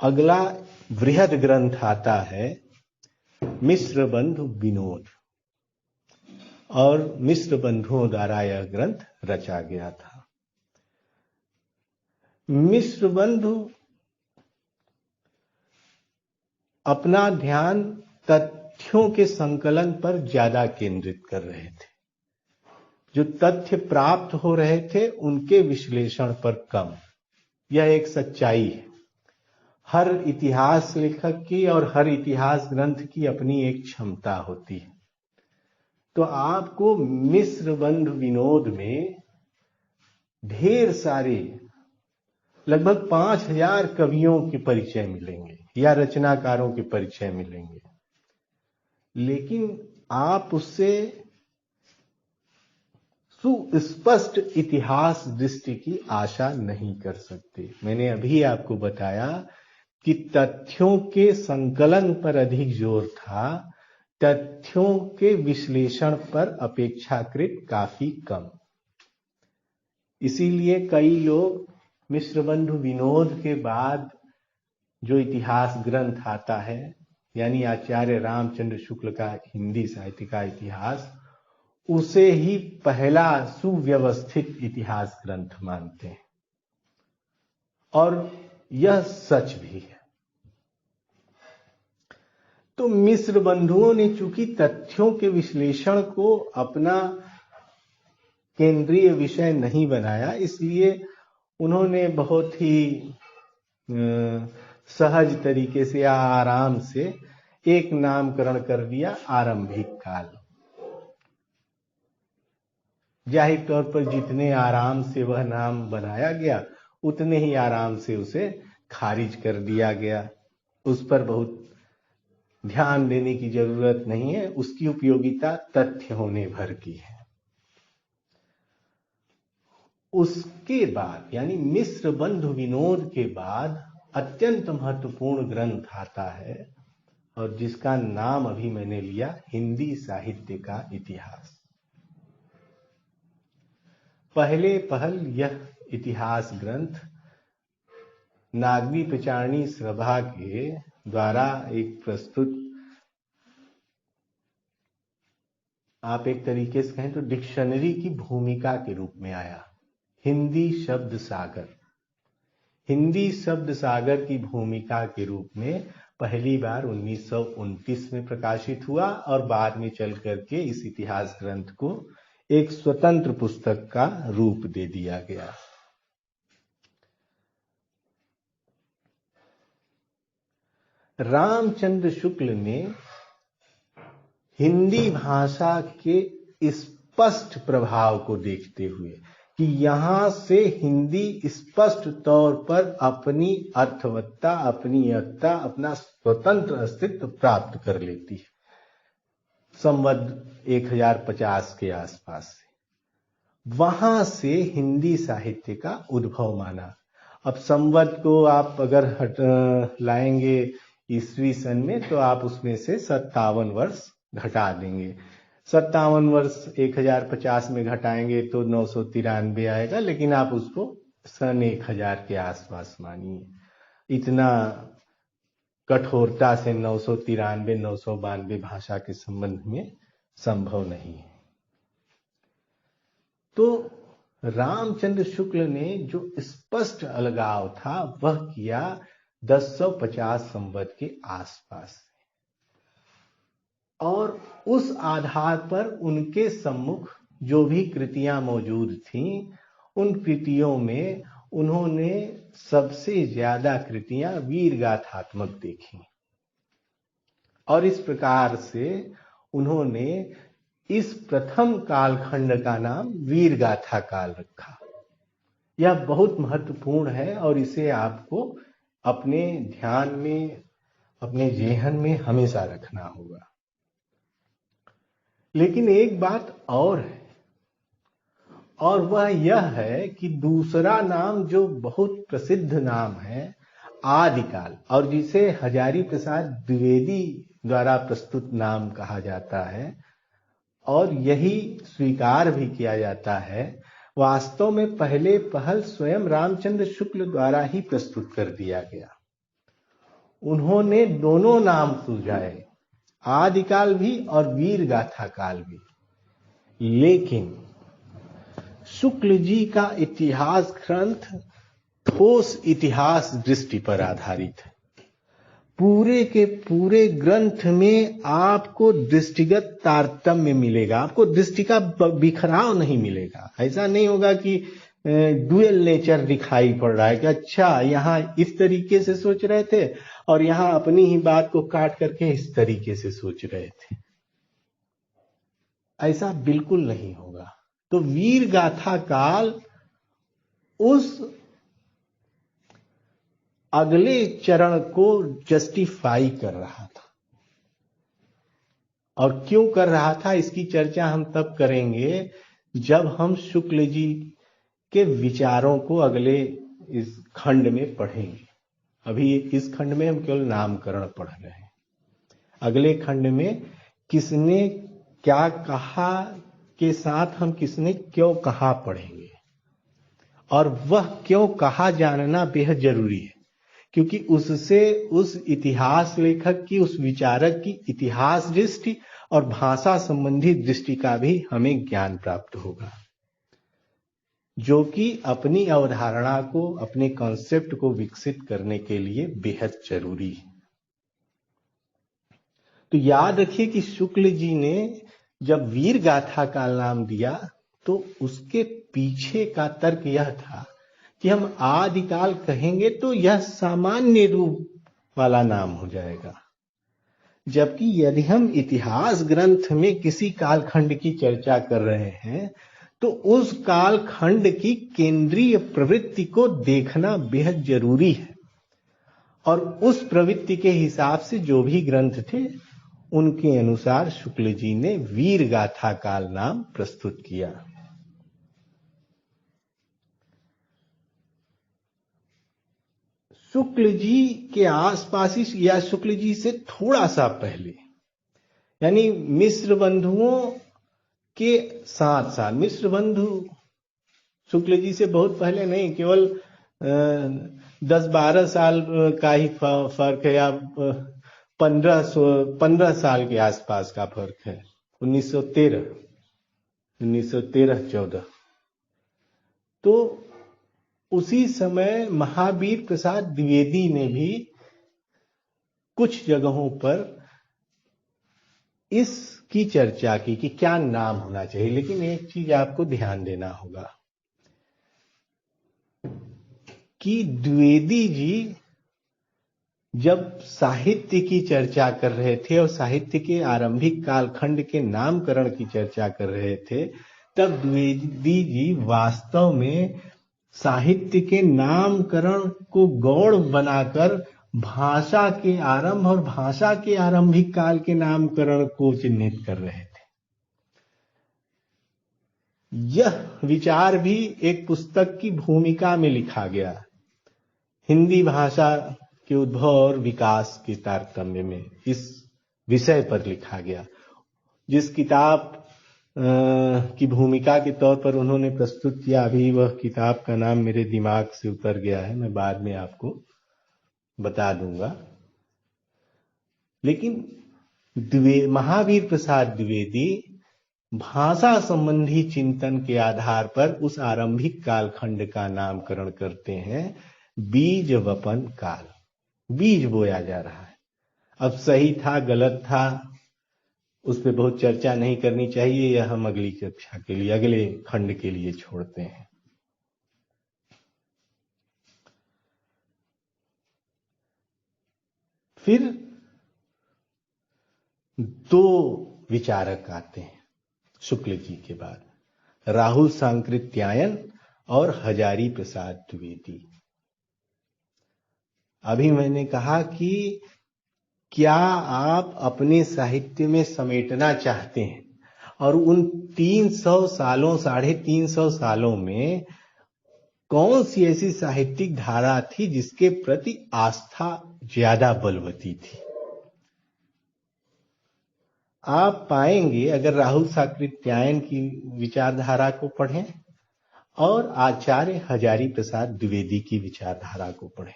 अगला बृहद ग्रंथ आता है मिश्र बंधु विनोद, और मिश्र बंधुओं द्वारा यह ग्रंथ रचा गया था। मिश्र बंधु अपना ध्यान तथ्यों के संकलन पर ज्यादा केंद्रित कर रहे थे, जो तथ्य प्राप्त हो रहे थे उनके विश्लेषण पर कम। यह एक सच्चाई है। हर इतिहास लेखक की और हर इतिहास ग्रंथ की अपनी एक क्षमता होती है। तो आपको मिश्र बंधु विनोद में ढेर सारे लगभग 5000 कवियों के परिचय मिलेंगे या रचनाकारों के परिचय मिलेंगे, लेकिन आप उससे सुस्पष्ट इतिहास दृष्टि की आशा नहीं कर सकते। मैंने अभी आपको बताया कि तथ्यों के संकलन पर अधिक जोर था, तथ्यों के विश्लेषण पर अपेक्षाकृत काफी कम। इसीलिए कई लोग मिश्र बंधु विनोद के बाद जो इतिहास ग्रंथ आता है, यानी आचार्य रामचंद्र शुक्ल का हिंदी साहित्य का इतिहास, उसे ही पहला सुव्यवस्थित इतिहास ग्रंथ मानते हैं। और यह सच भी है। तो मिश्र बंधुओं ने चूंकि तथ्यों के विश्लेषण को अपना केंद्रीय विषय नहीं बनाया, इसलिए उन्होंने बहुत ही सहज तरीके से या आराम से एक नामकरण कर दिया, आरंभिक काल। जाहिर तौर पर जितने आराम से वह नाम बनाया गया, उतने ही आराम से उसे खारिज कर दिया गया। उस पर बहुत ध्यान देने की जरूरत नहीं है, उसकी उपयोगिता तथ्य होने भर की है। उसके बाद यानी मिश्र बंधु विनोद के बाद अत्यंत महत्वपूर्ण ग्रंथ आता है और जिसका नाम अभी मैंने लिया, हिंदी साहित्य का इतिहास। पहल यह इतिहास ग्रंथ नागरी प्रचारणी सभा के द्वारा एक प्रस्तुत, आप एक तरीके से कहें तो डिक्शनरी की भूमिका के रूप में आया। हिंदी शब्द सागर की भूमिका के रूप में पहली बार 1929 में प्रकाशित हुआ और बाद में चल करके इस इतिहास ग्रंथ को एक स्वतंत्र पुस्तक का रूप दे दिया गया। रामचंद्र शुक्ल ने हिंदी भाषा के स्पष्ट प्रभाव को देखते हुए कि यहां से हिंदी स्पष्ट तौर पर अपनी अर्थवत्ता, अपनी एकता, अपना स्वतंत्र अस्तित्व प्राप्त कर लेती है, संवत 1050 के आसपास से वहां से हिंदी साहित्य का उद्भव माना। अब संवत को आप अगर लाएंगे ईस्वी सन में तो आप उसमें से 57 वर्ष घटा देंगे। 57 वर्ष 1050 में घटाएंगे तो 993 आएगा, लेकिन आप उसको सन 1000 के आसपास मानिए। इतना कठोरता से 993 992 भाषा के संबंध में संभव नहीं है। तो रामचंद्र शुक्ल ने जो स्पष्ट अलगाव था वह किया 1050 संवत के आसपास, और उस आधार पर उनके सम्मुख जो भी कृतियां मौजूद थीं, उन कृतियों में उन्होंने सबसे ज्यादा कृतियां वीर गाथात्मक देखी और इस प्रकार से उन्होंने इस प्रथम कालखंड का नाम वीर गाथा काल रखा। यह बहुत महत्वपूर्ण है और इसे आपको अपने ध्यान में, अपने जेहन में हमेशा रखना होगा। लेकिन एक बात और है, और वह यह है कि दूसरा नाम जो बहुत प्रसिद्ध नाम है आदिकाल, और जिसे हजारी प्रसाद द्विवेदी द्वारा प्रस्तुत नाम कहा जाता है और यही स्वीकार भी किया जाता है, वास्तव में पहल स्वयं रामचंद्र शुक्ल द्वारा ही प्रस्तुत कर दिया गया। उन्होंने दोनों नाम सुझाए, आदिकाल भी और वीर गाथा काल भी, लेकिन शुक्ल जी का इतिहास ग्रंथ ठोस इतिहास दृष्टि पर आधारित है। पूरे के पूरे ग्रंथ में आपको दृष्टिगत तारतम्य मिलेगा, आपको दृष्टि का बिखराव नहीं मिलेगा। ऐसा नहीं होगा कि डुअल नेचर दिखाई पड़ रहा है कि अच्छा यहाँ इस तरीके से सोच रहे थे और यहाँ अपनी ही बात को काट करके इस तरीके से सोच रहे थे, ऐसा बिल्कुल नहीं होगा। तो वीर गाथा काल उस अगले चरण को जस्टिफाई कर रहा था, और क्यों कर रहा था इसकी चर्चा हम तब करेंगे जब हम शुक्ल जी के विचारों को अगले इस खंड में पढ़ेंगे। अभी इस खंड में हम केवल नामकरण पढ़ रहे हैं। अगले खंड में किसने क्या कहा के साथ हम किसने क्यों कहा पढ़ेंगे, और वह क्यों कहा जानना बेहद जरूरी है, क्योंकि उससे उस इतिहास लेखक की, उस विचारक की इतिहास दृष्टि और भाषा संबंधी दृष्टि का भी हमें ज्ञान प्राप्त होगा, जो कि अपनी अवधारणा को, अपने कॉन्सेप्ट को विकसित करने के लिए बेहद जरूरी है। तो याद रखिए कि शुक्ल जी ने जब वीर गाथा का नाम दिया तो उसके पीछे का तर्क यह था कि हम आदिकाल कहेंगे तो यह सामान्य रूप वाला नाम हो जाएगा, जबकि यदि हम इतिहास ग्रंथ में किसी कालखंड की चर्चा कर रहे हैं तो उस कालखंड की केंद्रीय प्रवृत्ति को देखना बेहद जरूरी है। और उस प्रवृत्ति के हिसाब से जो भी ग्रंथ थे उनके अनुसार शुक्ल जी ने वीर गाथा काल नाम प्रस्तुत किया। शुक्ल जी के आसपास ही या शुक्ल जी से थोड़ा सा पहले, यानी मिश्र बंधुओं के साथ साथ, मिश्र बंधु शुक्ल जी से बहुत पहले नहीं, केवल 10-12 साल का ही फर्क है, या 15 साल के आसपास का फर्क है। 1913-14। तो उसी समय महावीर प्रसाद द्विवेदी ने भी कुछ जगहों पर इसकी चर्चा की कि क्या नाम होना चाहिए। लेकिन एक चीज आपको ध्यान देना होगा कि द्विवेदी जी जब साहित्य की चर्चा कर रहे थे और साहित्य के आरंभिक कालखंड के नामकरण की चर्चा कर रहे थे, तब द्विवेदी जी वास्तव में साहित्य के नामकरण को गौड़ बनाकर भाषा के आरंभ और भाषा के आरंभिक काल के नामकरण को चिन्हित कर रहे थे। यह विचार भी एक पुस्तक की भूमिका में लिखा गया, हिंदी भाषा के उद्भव और विकास के तारतम्य में इस विषय पर लिखा गया। जिस किताब की भूमिका के तौर पर उन्होंने प्रस्तुत किया, अभी वह किताब का नाम मेरे दिमाग से उतर गया है, मैं बाद में आपको बता दूंगा। लेकिन महावीर प्रसाद द्विवेदी भाषा संबंधी चिंतन के आधार पर उस आरंभिक कालखंड का नामकरण करते हैं बीज वपन काल। बीज बोया जा रहा है। अब सही था गलत था उस पर बहुत चर्चा नहीं करनी चाहिए, यह हम अगली कक्षा के लिए, अगले खंड के लिए छोड़ते हैं। फिर दो विचारक आते हैं शुक्ल जी के बाद, राहुल सांकृत्यायन और हजारी प्रसाद द्विवेदी। अभी मैंने कहा कि क्या आप अपने साहित्य में समेटना चाहते हैं और उन 300 सालों 350 सालों में कौन सी ऐसी साहित्यिक धारा थी जिसके प्रति आस्था ज्यादा बलवती थी। आप पाएंगे अगर राहुल सांकृत्यायन की विचारधारा को पढ़ें और आचार्य हजारी प्रसाद द्विवेदी की विचारधारा को पढ़ें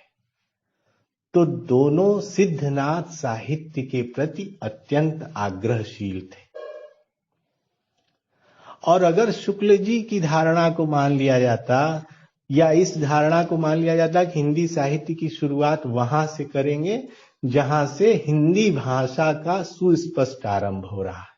तो दोनों सिद्धनाथ साहित्य के प्रति अत्यंत आग्रहशील थे। और अगर शुक्ल जी की धारणा को मान लिया जाता या इस धारणा को मान लिया जाता कि हिंदी साहित्य की शुरुआत वहां से करेंगे जहां से हिंदी भाषा का सुस्पष्ट आरंभ हो रहा है,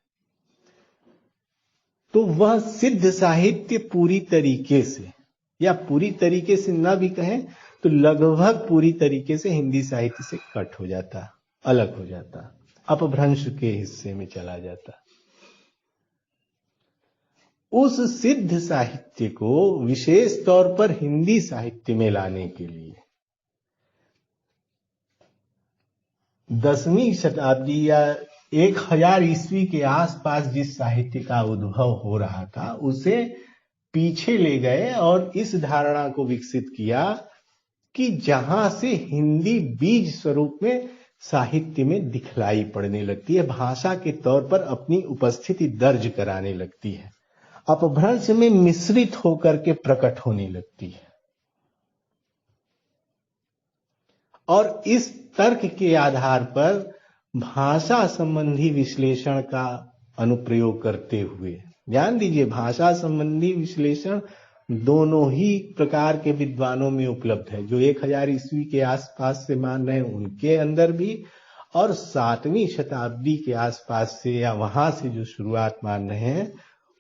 तो वह सिद्ध साहित्य पूरी तरीके से, या पूरी तरीके से न भी कहें तो लगभग पूरी तरीके से हिंदी साहित्य से कट हो जाता, अलग हो जाता, अपभ्रंश के हिस्से में चला जाता। उस सिद्ध साहित्य को विशेष तौर पर हिंदी साहित्य में लाने के लिए 10वीं शताब्दी या 1000 ईस्वी के आसपास जिस साहित्य का उद्भव हो रहा था उसे पीछे ले गए और इस धारणा को विकसित किया कि जहां से हिंदी बीज स्वरूप में साहित्य में दिखलाई पड़ने लगती है, भाषा के तौर पर अपनी उपस्थिति दर्ज कराने लगती है, अपभ्रंश में मिश्रित होकर के प्रकट होने लगती है। और इस तर्क के आधार पर भाषा संबंधी विश्लेषण का अनुप्रयोग करते हुए, ध्यान दीजिए भाषा संबंधी विश्लेषण दोनों ही प्रकार के विद्वानों में उपलब्ध है, जो 1000 ईस्वी के आसपास से मान रहे हैं उनके अंदर भी, और 7वीं शताब्दी के आसपास से या वहां से जो शुरुआत मान रहे हैं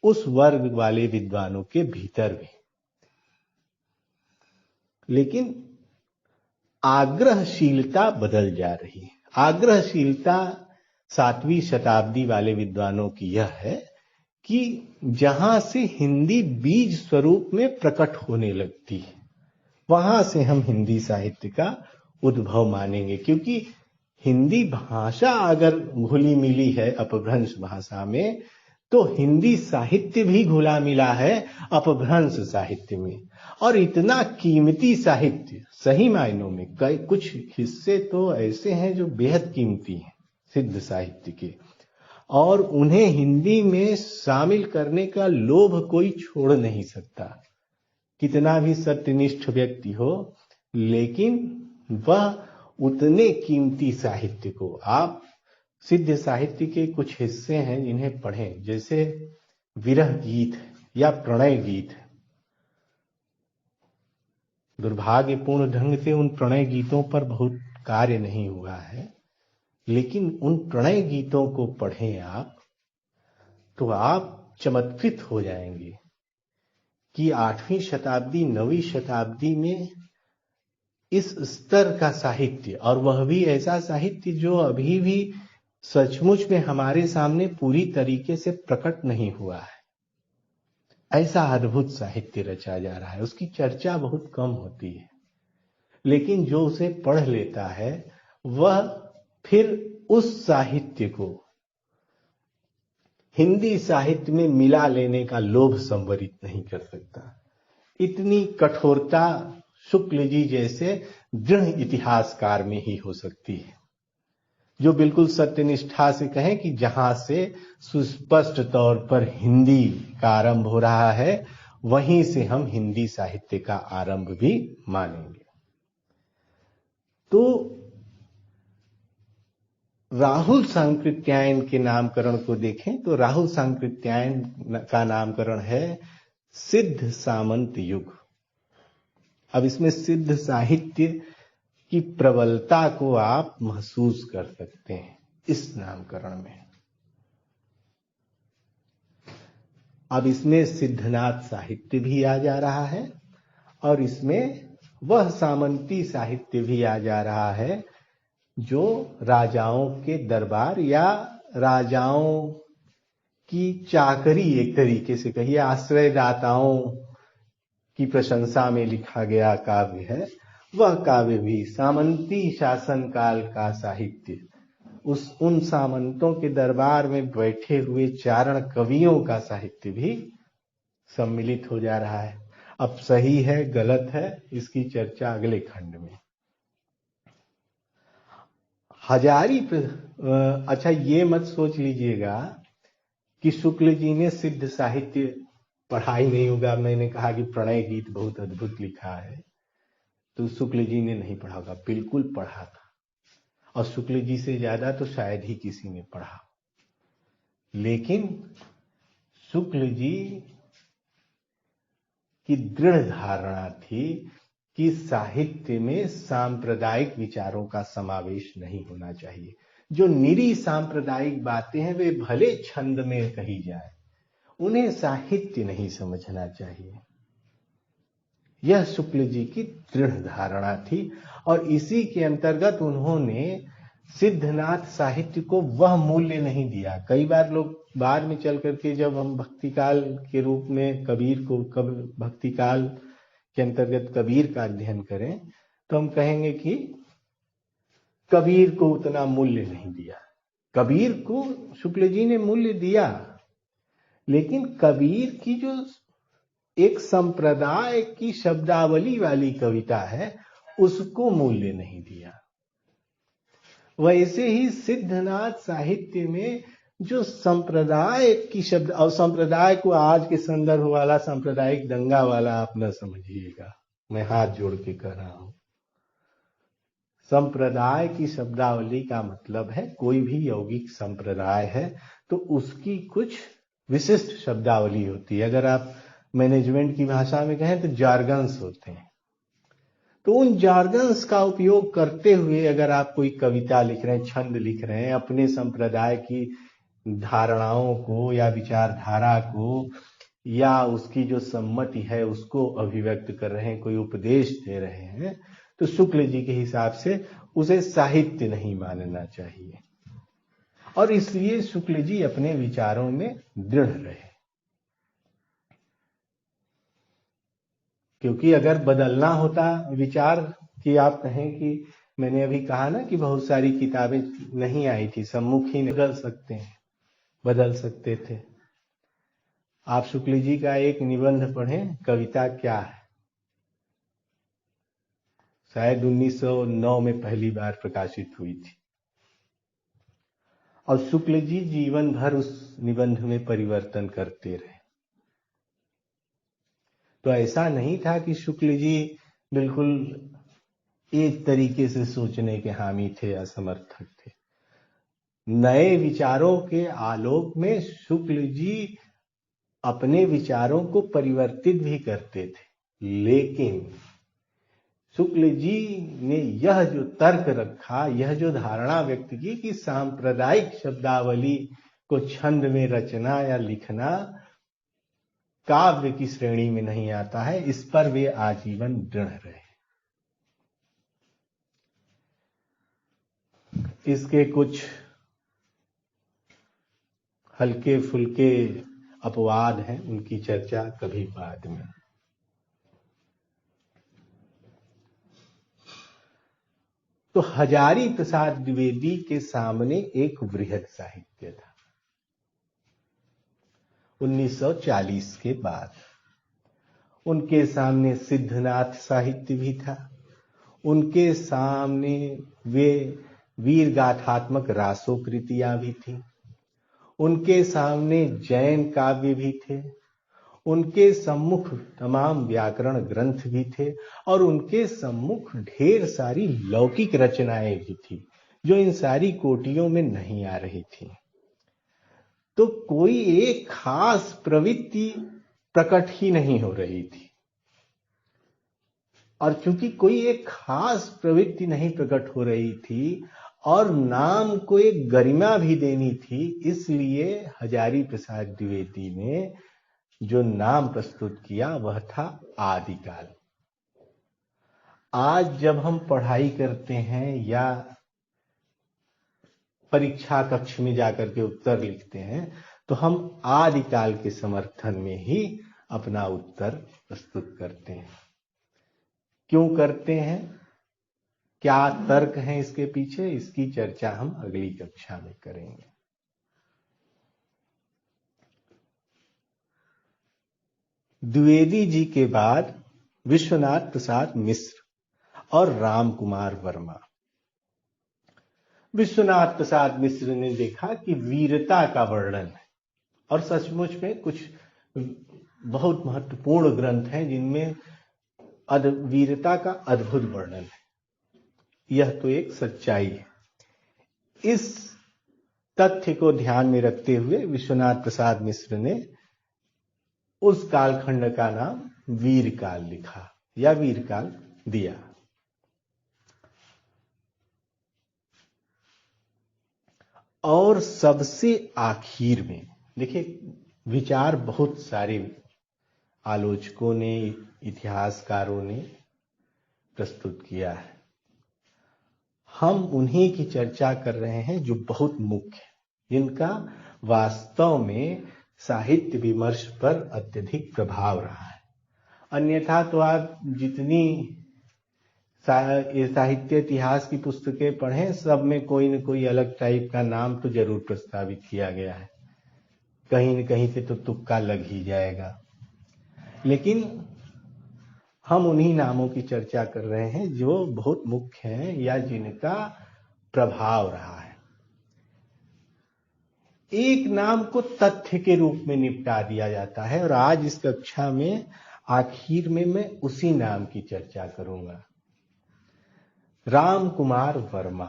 उस वर्ग वाले विद्वानों के भीतर भी। लेकिन आग्रहशीलता बदल जा रही है। आग्रहशीलता 7वीं शताब्दी वाले विद्वानों की यह है कि जहां से हिंदी बीज स्वरूप में प्रकट होने लगती है वहां से हम हिंदी साहित्य का उद्भव मानेंगे, क्योंकि हिंदी भाषा अगर घुली मिली है अपभ्रंश भाषा में, तो हिंदी साहित्य भी घुला मिला है अपभ्रंश साहित्य में। और इतना कीमती साहित्य, सही मायनों में कुछ हिस्से तो ऐसे हैं जो बेहद कीमती हैं सिद्ध साहित्य के, और उन्हें हिंदी में शामिल करने का लोभ कोई छोड़ नहीं सकता, कितना भी सत्यनिष्ठ व्यक्ति हो। लेकिन वह उतने कीमती साहित्य को, आप सिद्ध साहित्य के कुछ हिस्से हैं जिन्हें पढ़ें, जैसे विरह गीत या प्रणय गीत। दुर्भाग्यपूर्ण ढंग से उन प्रणय गीतों पर बहुत कार्य नहीं हुआ है, लेकिन उन प्रणय गीतों को पढ़ें आप, तो आप चमत्कृत हो जाएंगे कि 8वीं शताब्दी 9वीं शताब्दी में इस स्तर का साहित्य, और वह भी ऐसा साहित्य जो अभी भी सचमुच में हमारे सामने पूरी तरीके से प्रकट नहीं हुआ है, ऐसा अद्भुत साहित्य रचा जा रहा है। उसकी चर्चा बहुत कम होती है, लेकिन जो उसे पढ़ लेता है वह फिर उस साहित्य को हिंदी साहित्य में मिला लेने का लोभ संवरित नहीं कर सकता। इतनी कठोरता शुक्ल जी जैसे दृढ़ इतिहासकार में ही हो सकती है, जो बिल्कुल सत्यनिष्ठा से कहें कि जहां से सुस्पष्ट तौर पर हिंदी का आरंभ हो रहा है, वहीं से हम हिंदी साहित्य का आरंभ भी मानेंगे। तो राहुल सांकृत्यायन के नामकरण को देखें तो राहुल सांकृत्यायन का नामकरण है सिद्ध सामंत युग। अब इसमें सिद्ध साहित्य की प्रबलता को आप महसूस कर सकते हैं इस नामकरण में। अब इसमें सिद्धनाथ साहित्य भी आ जा रहा है, और इसमें वह सामंती साहित्य भी आ जा रहा है जो राजाओं के दरबार या राजाओं की चाकरी, एक तरीके से कहिए आश्रयदाताओं की प्रशंसा में लिखा गया काव्य है। वह काव्य भी सामंती शासन काल का साहित्य, उन सामंतों के दरबार में बैठे हुए चारण कवियों का साहित्य भी सम्मिलित हो जा रहा है। अब सही है गलत है इसकी चर्चा अगले खंड में। हजारी अच्छा, ये मत सोच लीजिएगा कि शुक्ल जी ने सिद्ध साहित्य पढ़ा ही नहीं होगा। मैंने कहा कि प्रणय गीत बहुत अद्भुत लिखा है, तो शुक्ल जी ने नहीं पढ़ा होगा। बिल्कुल पढ़ा था, और शुक्ल जी से ज्यादा तो शायद ही किसी ने पढ़ा। लेकिन शुक्ल जी की दृढ़ धारणा थी कि साहित्य में सांप्रदायिक विचारों का समावेश नहीं होना चाहिए। जो निरी सांप्रदायिक बातें हैं वे भले छंद में कही जाए, उन्हें साहित्य नहीं समझना चाहिए। यह शुक्ल जी की दृढ़ धारणा थी, और इसी के अंतर्गत उन्होंने सिद्धनाथ साहित्य को वह मूल्य नहीं दिया। कई बार लोग बाद में चल करके, जब हम भक्तिकाल के रूप में कबीर को भक्तिकाल के अंतर्गत कबीर का अध्ययन करें, तो हम कहेंगे कि कबीर को उतना मूल्य नहीं दिया। कबीर को शुक्ल जी ने मूल्य दिया, लेकिन कबीर की जो एक संप्रदाय की शब्दावली वाली कविता है उसको मूल्य नहीं दिया। वैसे ही सिद्धनाथ साहित्य में जो संप्रदाय की शब्द, और संप्रदाय को आज के संदर्भ वाला सांप्रदायिक दंगा वाला आप न समझिएगा, मैं हाथ जोड़ के कह रहा हूं। संप्रदाय की शब्दावली का मतलब है कोई भी यौगिक संप्रदाय है तो उसकी कुछ विशिष्ट शब्दावली होती है। अगर आप मैनेजमेंट की भाषा में कहें तो जार्गन्स होते हैं। तो उन जार्गन्स का उपयोग करते हुए अगर आप कोई कविता लिख रहे हैं, छंद लिख रहे हैं, अपने संप्रदाय की धारणाओं को या विचारधारा को या उसकी जो सम्मति है उसको अभिव्यक्त कर रहे हैं, कोई उपदेश दे रहे हैं, तो शुक्ल जी के हिसाब से उसे साहित्य नहीं मानना चाहिए। और इसलिए शुक्ल जी अपने विचारों में दृढ़ रहे, क्योंकि अगर बदलना होता विचार कि आप कहें कि मैंने अभी कहा ना कि बहुत सारी किताबें नहीं आई थी, सम्मुख ही बदल सकते थे। आप शुक्ल जी का एक निबंध पढ़ें, कविता क्या है, शायद 1909 में पहली बार प्रकाशित हुई थी, और शुक्ल जी जीवन भर उस निबंध में परिवर्तन करते रहे। तो ऐसा नहीं था कि शुक्ल जी बिल्कुल एक तरीके से सोचने के हामी थे या समर्थक थे। नए विचारों के आलोक में शुक्ल जी अपने विचारों को परिवर्तित भी करते थे, लेकिन शुक्ल जी ने यह जो तर्क रखा, यह जो धारणा व्यक्त की कि सांप्रदायिक शब्दावली को छंद में रचना या लिखना काव्य की श्रेणी में नहीं आता है, इस पर वे आजीवन दृढ़ रहे। इसके कुछ हल्के फुल्के अपवाद हैं, उनकी चर्चा कभी बाद में। तो हजारी प्रसाद द्विवेदी के सामने एक वृहद साहित्य था 1940 के बाद। उनके सामने सिद्धनाथ साहित्य भी था, उनके सामने वे वीर गाथात्मक रासोकृतियां भी थी, उनके सामने जैन काव्य भी थे, उनके सम्मुख तमाम व्याकरण ग्रंथ भी थे, और उनके सम्मुख ढेर सारी लौकिक रचनाएं भी थी जो इन सारी कोटियों में नहीं आ रही थी। तो कोई एक खास प्रवृत्ति प्रकट ही नहीं हो रही थी, और चूंकि कोई एक खास प्रवृत्ति नहीं प्रकट हो रही थी और नाम को एक गरिमा भी देनी थी, इसलिए हजारी प्रसाद द्विवेदी ने जो नाम प्रस्तुत किया वह था आदिकाल। आज जब हम पढ़ाई करते हैं या परीक्षा कक्ष में जाकर के उत्तर लिखते हैं, तो हम आदिकाल के समर्थन में ही अपना उत्तर प्रस्तुत करते हैं। क्यों करते हैं, क्या तर्क हैं इसके पीछे, इसकी चर्चा हम अगली कक्षा में करेंगे। द्विवेदी जी के बाद विश्वनाथ प्रसाद मिश्र और राम कुमार वर्मा। विश्वनाथ प्रसाद मिश्र ने देखा कि वीरता का वर्णन है, और सचमुच में कुछ बहुत महत्वपूर्ण ग्रंथ हैं जिनमें वीरता का अद्भुत वर्णन है, यह तो एक सच्चाई है। इस तथ्य को ध्यान में रखते हुए विश्वनाथ प्रसाद मिश्र ने उस कालखंड का नाम वीरकाल लिखा या वीरकाल दिया। और सबसे आखिर में देखिए, विचार बहुत सारे आलोचकों ने, इतिहासकारों ने प्रस्तुत किया है, हम उन्हीं की चर्चा कर रहे हैं जो बहुत मुख्य, जिनका वास्तव में साहित्य विमर्श पर अत्यधिक प्रभाव रहा है। अन्यथा तो आप जितनी साहित्य इतिहास की पुस्तकें पढ़ें, सब में कोई न कोई अलग टाइप का नाम तो जरूर प्रस्तावित किया गया है, कहीं न कहीं से तो तुक्का लग ही जाएगा। लेकिन हम उन्हीं नामों की चर्चा कर रहे हैं जो बहुत मुख्य हैं या जिनका प्रभाव रहा है। एक नाम को तथ्य के रूप में निपटा दिया जाता है, और आज इस कक्षा में आखिर में मैं उसी नाम की चर्चा करूंगा, राम कुमार वर्मा।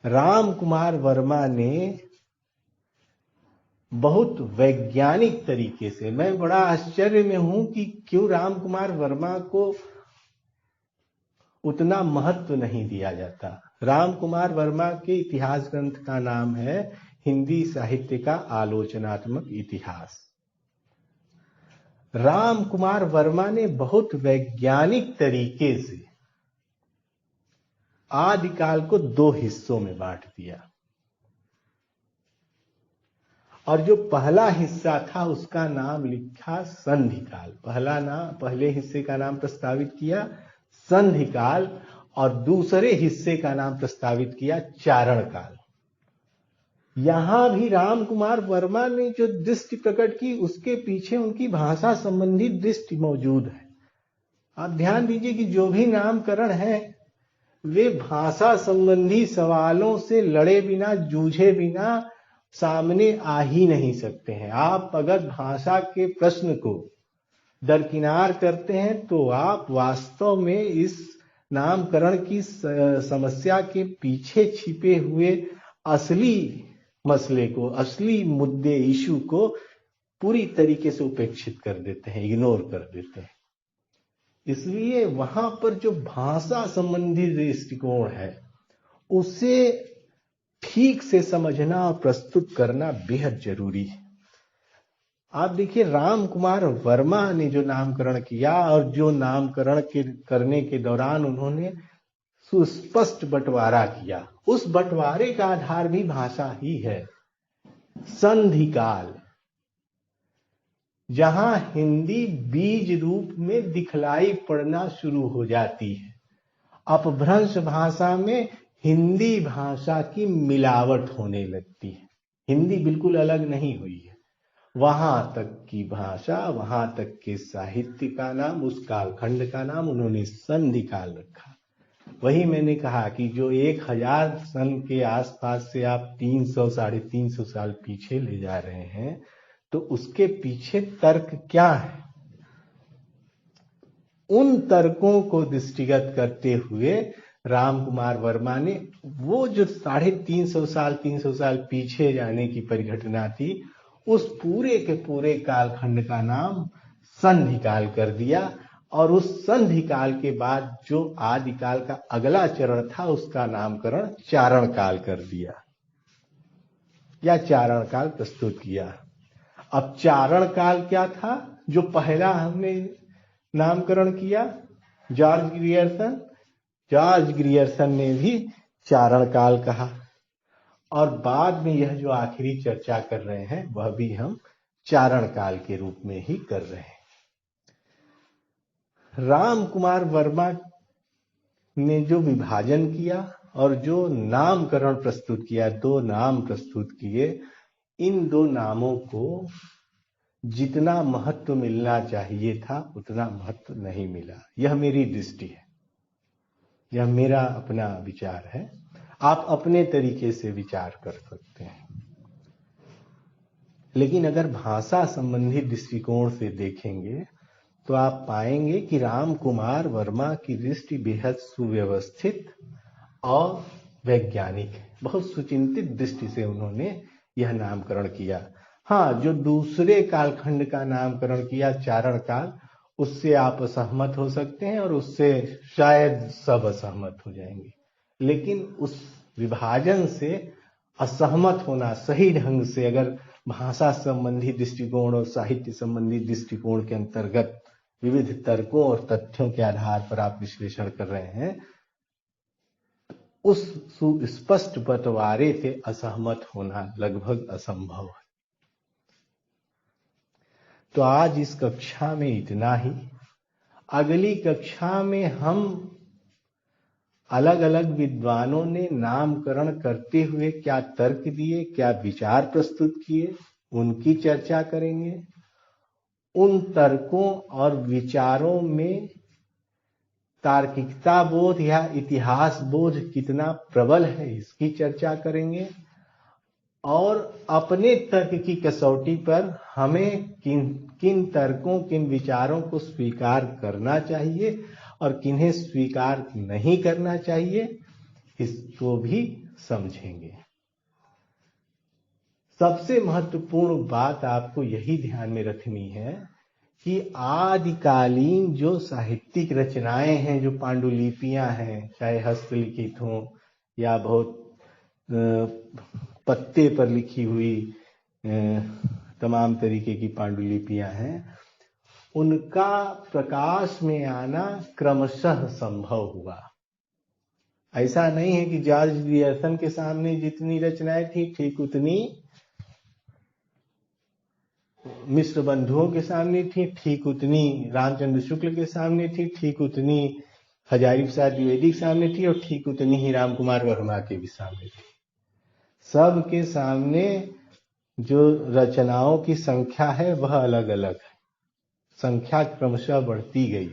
राम कुमार वर्मा ने बहुत वैज्ञानिक तरीके से, मैं बड़ा आश्चर्य में हूं कि क्यों राम कुमार वर्मा को उतना महत्व नहीं दिया जाता। राम कुमार वर्मा के इतिहास ग्रंथ का नाम है हिंदी साहित्य का आलोचनात्मक इतिहास। राम कुमार वर्मा ने बहुत वैज्ञानिक तरीके से आदिकाल को दो हिस्सों में बांट दिया, और जो पहला हिस्सा था उसका नाम लिखा संधिकाल। पहले हिस्से का नाम प्रस्तावित किया संधिकाल, और दूसरे हिस्से का नाम प्रस्तावित किया चारण काल। यहां भी राम कुमार वर्मा ने जो दृष्टि प्रकट की उसके पीछे उनकी भाषा संबंधी दृष्टि मौजूद है। आप ध्यान दीजिए कि जो भी नामकरण है वे भाषा संबंधी सवालों से लड़े बिना, जूझे बिना सामने आ ही नहीं सकते हैं। आप अगर भाषा के प्रश्न को दरकिनार करते हैं तो आप वास्तव में इस नामकरण की समस्या के पीछे छिपे हुए असली मसले को, असली मुद्दे, इशू को पूरी तरीके से उपेक्षित कर देते हैं, इग्नोर कर देते हैं। इसलिए वहां पर जो भाषा संबंधी दृष्टिकोण है उसे ठीक से समझना और प्रस्तुत करना बेहद जरूरी है। आप देखिए राम कुमार वर्मा ने जो नामकरण किया और जो नामकरण करने के दौरान उन्होंने सुस्पष्ट बंटवारा किया, उस बंटवारे का आधार भी भाषा ही है। संधिकाल, जहां हिंदी बीज रूप में दिखलाई पड़ना शुरू हो जाती है, अपभ्रंश भाषा में हिंदी भाषा की मिलावट होने लगती है। हिंदी बिल्कुल अलग नहीं हुई है। वहां तक की भाषा, वहां तक के साहित्य का नाम, उस कालखंड का नाम उन्होंने संधि काल रखा। वही मैंने कहा कि जो 1000 सन के आसपास से आप 300 साढ़े 300 साल पीछे ले जा रहे हैं, तो उसके पीछे तर्क क्या है? उन तर्कों को दृष्टिगत करते हुए राम कुमार वर्मा ने वो जो 350 साल 300 साल पीछे जाने की परिघटना थी, उस पूरे के पूरे कालखंड का नाम संधिकाल कर दिया। और उस संधिकाल के बाद जो आदिकाल का अगला चरण था उसका नामकरण चारण काल कर दिया या चारण काल प्रस्तुत किया। अब चारण काल क्या था? जो पहला हमने नामकरण किया जॉर्ज ग्रियर्सन ने भी चारण काल कहा, और बाद में यह जो आखिरी चर्चा कर रहे हैं वह भी हम चारण काल के रूप में ही कर रहे हैं। राम कुमार वर्मा ने जो विभाजन किया और जो नामकरण प्रस्तुत किया, 2 नाम प्रस्तुत किए, इन 2 नामों को जितना महत्व मिलना चाहिए था उतना महत्व नहीं मिला। यह मेरी दृष्टि है, यह मेरा अपना विचार है। आप अपने तरीके से विचार कर सकते हैं, लेकिन अगर भाषा संबंधी दृष्टिकोण से देखेंगे तो आप पाएंगे कि राम कुमार वर्मा की दृष्टि बेहद सुव्यवस्थित और वैज्ञानिक है। बहुत सुचिंतित दृष्टि से उन्होंने यह नामकरण किया। हाँ, जो दूसरे कालखंड का नामकरण किया चारण काल, उससे आप असहमत हो सकते हैं और उससे शायद सब असहमत हो जाएंगे, लेकिन उस विभाजन से असहमत होना सही ढंग से, अगर भाषा संबंधी दृष्टिकोण और साहित्य संबंधी दृष्टिकोण के अंतर्गत विविध तर्कों और तथ्यों के आधार पर आप विश्लेषण कर रहे हैं, उस सुस्पष्ट बंटवारे से असहमत होना लगभग असंभव है। तो आज इस कक्षा में इतना ही। अगली कक्षा में हम अलग अलग विद्वानों ने नामकरण करते हुए क्या तर्क दिए, क्या विचार प्रस्तुत किए, उनकी चर्चा करेंगे। उन तर्कों और विचारों में तार्किकता बोध या इतिहास बोध कितना प्रबल है इसकी चर्चा करेंगे, और अपने तर्क की कसौटी पर हमें किन तर्कों, किन विचारों को स्वीकार करना चाहिए और किन्हें स्वीकार नहीं करना चाहिए, इसको भी समझेंगे। सबसे महत्वपूर्ण बात आपको यही ध्यान में रखनी है कि आदिकालीन जो साहित्यिक रचनाएं हैं, जो पांडुलिपियां हैं, चाहे हस्तलिखित हों या बहुत पत्ते पर लिखी हुई तमाम तरीके की पांडुलिपियां हैं, उनका प्रकाश में आना क्रमशः संभव हुआ। ऐसा नहीं है कि जॉर्ज ग्रियर्सन के सामने जितनी रचनाएं थी ठीक उतनी मिश्र बंधुओं के सामने थी, ठीक उतनी रामचंद्र शुक्ल के सामने थी, ठीक उतनी हजारी प्रसाद द्विवेदी के सामने थी और ठीक उतनी ही राम कुमार वर्मा के भी सामने थी। सबके सामने जो रचनाओं की संख्या है वह अलग अलग है, संख्या क्रमशः बढ़ती गई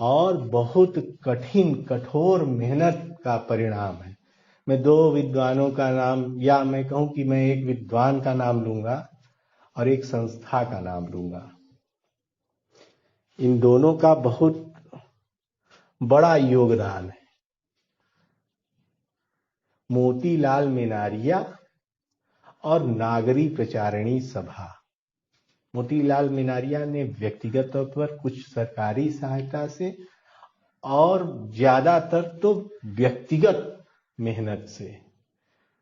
और बहुत कठिन कठोर मेहनत का परिणाम है। मैं दो विद्वानों का नाम, या मैं कहूं कि मैं एक विद्वान का नाम लूंगा और एक संस्था का नाम लूंगा। इन दोनों का बहुत बड़ा योगदान है। मोतीलाल मेनारिया और नागरी प्रचारिणी सभा। मोतीलाल मेनारिया ने व्यक्तिगत तौर पर कुछ सरकारी सहायता से और ज्यादातर तो व्यक्तिगत मेहनत से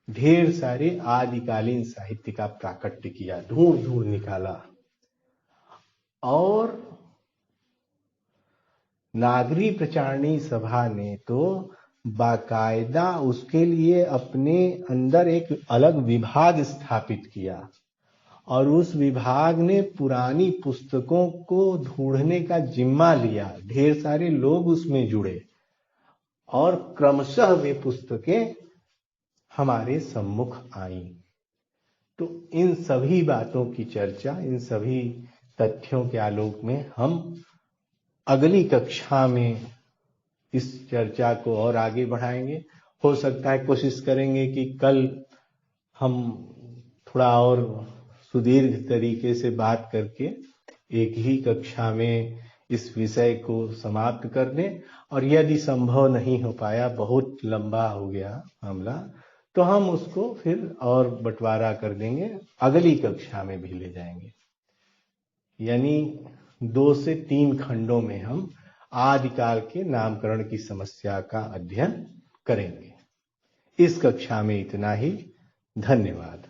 ढेर सारे आदिकालीन साहित्य का प्राकट्य किया, ढूंढ ढूंढ निकाला। और नागरी प्रचारिणी सभा ने तो बाकायदा उसके लिए अपने अंदर एक अलग विभाग स्थापित किया और उस विभाग ने पुरानी पुस्तकों को ढूंढने का जिम्मा लिया। ढेर सारे लोग उसमें जुड़े और क्रमशः वे पुस्तकें हमारे सम्मुख आईं। तो इन सभी बातों की चर्चा, इन सभी तथ्यों के आलोक में हम अगली कक्षा में इस चर्चा को और आगे बढ़ाएंगे। हो सकता है कोशिश करेंगे कि कल हम थोड़ा और सुदीर्घ तरीके से बात करके एक ही कक्षा में इस विषय को समाप्त कर दें, और यदि संभव नहीं हो पाया, बहुत लंबा हो गया मामला, तो हम उसको फिर और बंटवारा कर देंगे, अगली कक्षा में भी ले जाएंगे। यानी 2 से 3 खंडों में हम आदिकाल के नामकरण की समस्या का अध्ययन करेंगे। इस कक्षा में इतना ही। धन्यवाद।